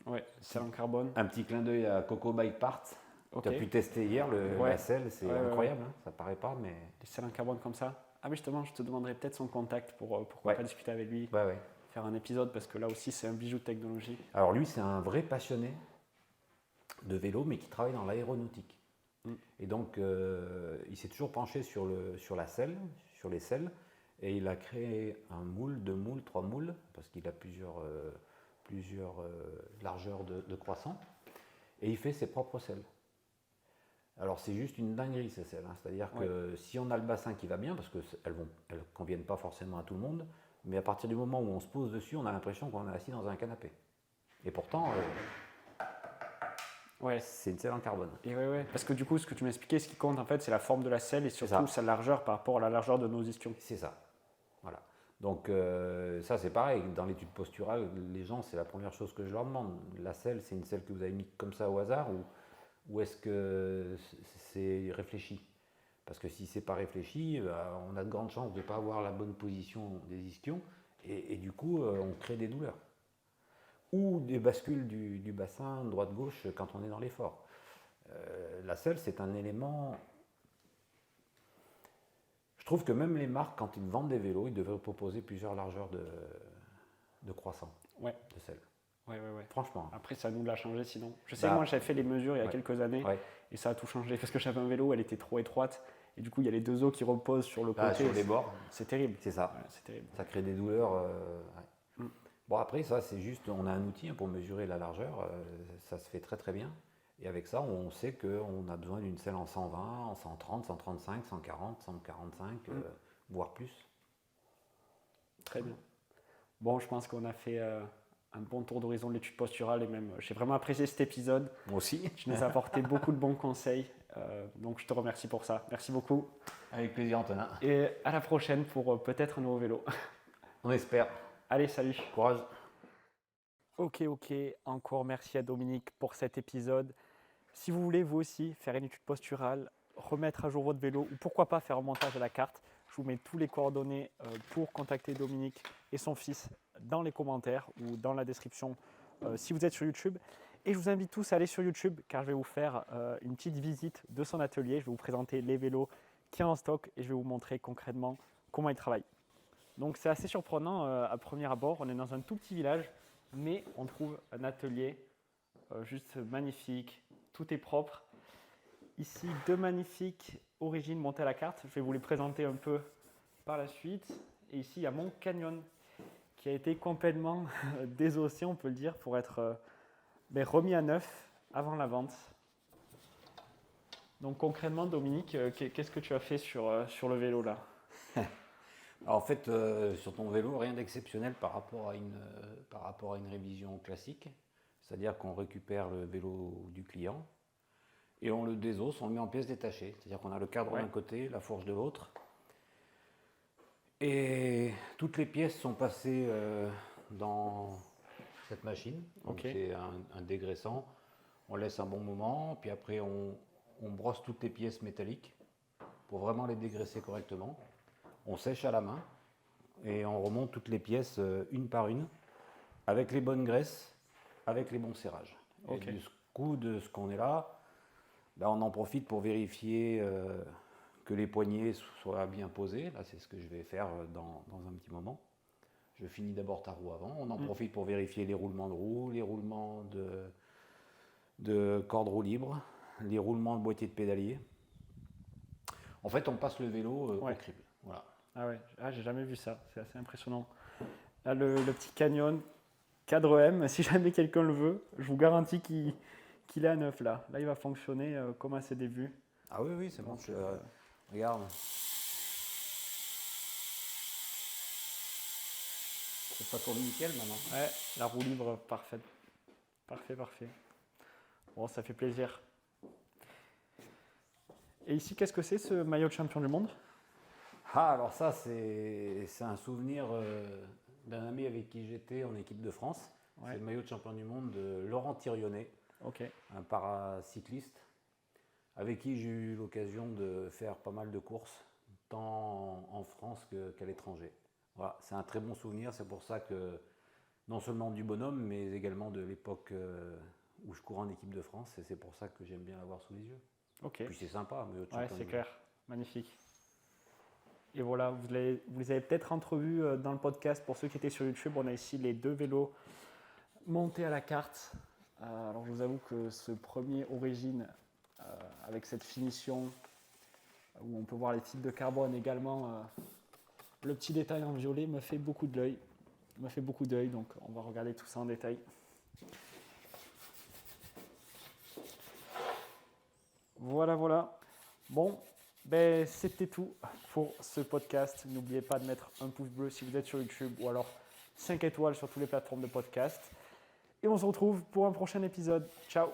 Speaker 2: Ouais, selle en carbone.
Speaker 1: Un petit clin d'œil à Coco Bike Parts. Tu as pu tester hier la selle, c'est incroyable, hein, ça paraît pas, mais...
Speaker 2: Les selles en carbone comme ça. Ah mais justement, je te demanderai peut-être son contact pour pas discuter avec lui, faire un épisode, parce que là aussi c'est un bijou de technologie.
Speaker 1: Alors lui, c'est un vrai passionné de vélo, mais qui travaille dans l'aéronautique. Et donc, il s'est toujours penché sur la selle, sur les selles, et il a créé un moule, 2 moules, 3 moules, parce qu'il a plusieurs largeurs de croissant, et il fait ses propres selles. Alors c'est juste une dinguerie ces selles, hein. C'est-à-dire que si on a le bassin qui va bien, parce qu'elles ne conviennent pas forcément à tout le monde, mais à partir du moment où on se pose dessus, on a l'impression qu'on est assis dans un canapé. Et pourtant, c'est une selle en carbone.
Speaker 2: Et parce que du coup, ce que tu m'expliquais, ce qui compte en fait, c'est la forme de la selle et surtout sa largeur par rapport à la largeur de nos ischions.
Speaker 1: C'est ça. Voilà. Donc ça c'est pareil, dans l'étude posturale, les gens, c'est la première chose que je leur demande. La selle, c'est une selle que vous avez mis comme ça au hasard, ou est-ce que c'est réfléchi? Parce que si c'est pas réfléchi, on a de grandes chances de ne pas avoir la bonne position des ischions, et du coup on crée des douleurs. Ou des bascules du bassin droite-gauche quand on est dans l'effort. La selle, c'est un élément... Je trouve que même les marques, quand ils vendent des vélos, ils devraient proposer plusieurs largeurs de croissant, de selle.
Speaker 2: Ouais.
Speaker 1: Franchement.
Speaker 2: Après, ça nous l'a changé sinon. Je sais,
Speaker 1: Bah,
Speaker 2: moi, j'avais fait les mesures il y a quelques années
Speaker 1: Ouais.
Speaker 2: et ça a tout changé parce que j'avais un vélo, elle était trop étroite et du coup, il y a les deux os qui reposent sur le côté.
Speaker 1: Sur les bords,
Speaker 2: C'est terrible.
Speaker 1: c'est ça.
Speaker 2: Ouais, c'est terrible.
Speaker 1: Ça crée des douleurs. Ouais.
Speaker 2: Mm.
Speaker 1: Bon, après, ça, c'est juste, on a un outil pour mesurer la largeur. Ça se fait très très bien. Et avec ça, on sait qu'on a besoin d'une selle en 120, en 130, 135, 140, 145, voire plus.
Speaker 2: Très bien. Bon, je pense qu'on a fait un bon tour d'horizon de l'étude posturale et même, j'ai vraiment apprécié cet épisode.
Speaker 1: Moi aussi.
Speaker 2: Tu nous as apporté beaucoup de bons conseils, donc je te remercie pour ça. Merci beaucoup.
Speaker 1: Avec plaisir, Antonin.
Speaker 2: Et à la prochaine pour peut-être un nouveau vélo.
Speaker 1: On espère.
Speaker 2: Allez, salut.
Speaker 1: Courage.
Speaker 2: Ok, encore merci à Dominique pour cet épisode. Si vous voulez vous aussi faire une étude posturale, remettre à jour votre vélo ou pourquoi pas faire un montage à la carte, je vous mets tous les coordonnées pour contacter Dominique et son fils dans les commentaires ou dans la description si vous êtes sur YouTube. Et je vous invite tous à aller sur YouTube car je vais vous faire une petite visite de son atelier. Je vais vous présenter les vélos qu'il y a en stock et je vais vous montrer concrètement comment il travaille. Donc c'est assez surprenant à premier abord. On est dans un tout petit village, mais on trouve un atelier juste magnifique. Tout est propre. Ici, deux magnifiques origines montées à la carte. Je vais vous les présenter un peu par la suite. Et ici, il y a mon Canyon qui a été complètement désossé, on peut le dire, pour être remis à neuf avant la vente. Donc concrètement, Dominique, qu'est-ce que tu as fait sur le vélo là?
Speaker 1: Alors, en fait, sur ton vélo, rien d'exceptionnel par rapport à une révision classique. C'est-à-dire qu'on récupère le vélo du client et on le désosse, on le met en pièces détachées. C'est-à-dire qu'on a le cadre d'un côté, la fourche de l'autre. Et toutes les pièces sont passées dans cette machine. Donc c'est un dégraissant. On laisse un bon moment, puis après on brosse toutes les pièces métalliques pour vraiment les dégraisser correctement. On sèche à la main et on remonte toutes les pièces une par une avec les bonnes graisses, avec les bons serrages. Et du coup de ce qu'on est là, on en profite pour vérifier que les poignées soient bien posées. Là, c'est ce que je vais faire dans un petit moment. Je finis d'abord ta roue avant. On en profite pour vérifier les roulements de roue, les roulements de corde roue libre, les roulements de boîtier de pédalier. En fait, on passe le vélo au crible. Voilà.
Speaker 2: Ah ouais, j'ai jamais vu ça. C'est assez impressionnant. Là, le petit Canyon cadre M, si jamais quelqu'un le veut, je vous garantis qu'il est à neuf là. Là, il va fonctionner comme à ses débuts.
Speaker 1: Ah oui, c'est bon. Regarde. Ça tourne nickel maintenant.
Speaker 2: Ouais, la roue libre, parfaite. Parfait. Bon, ça fait plaisir. Et ici, qu'est-ce que c'est ce maillot de champion du monde?
Speaker 1: Ah, alors ça, c'est un souvenir d'un ami avec qui j'étais en équipe de France. Ouais. C'est le maillot de champion du monde de Laurent Thirionnet, un paracycliste, avec qui j'ai eu l'occasion de faire pas mal de courses, tant en France qu'à l'étranger. Voilà, c'est un très bon souvenir, c'est pour ça que, non seulement du bonhomme, mais également de l'époque où je courais en équipe de France, et c'est pour ça que j'aime bien l'avoir sous les yeux. Puis c'est sympa, maillot de champion du monde.
Speaker 2: C'est clair, magnifique. Et voilà, vous les avez peut-être entrevus dans le podcast. Pour ceux qui étaient sur YouTube, on a ici les deux vélos montés à la carte. Alors je vous avoue que ce premier origine, avec cette finition, où on peut voir les fils de carbone également, le petit détail en violet me fait beaucoup de l'œil. Donc on va regarder tout ça en détail. Voilà. Bon. C'était tout pour ce podcast. N'oubliez pas de mettre un pouce bleu si vous êtes sur YouTube ou alors 5 étoiles sur toutes les plateformes de podcast. Et on se retrouve pour un prochain épisode. Ciao!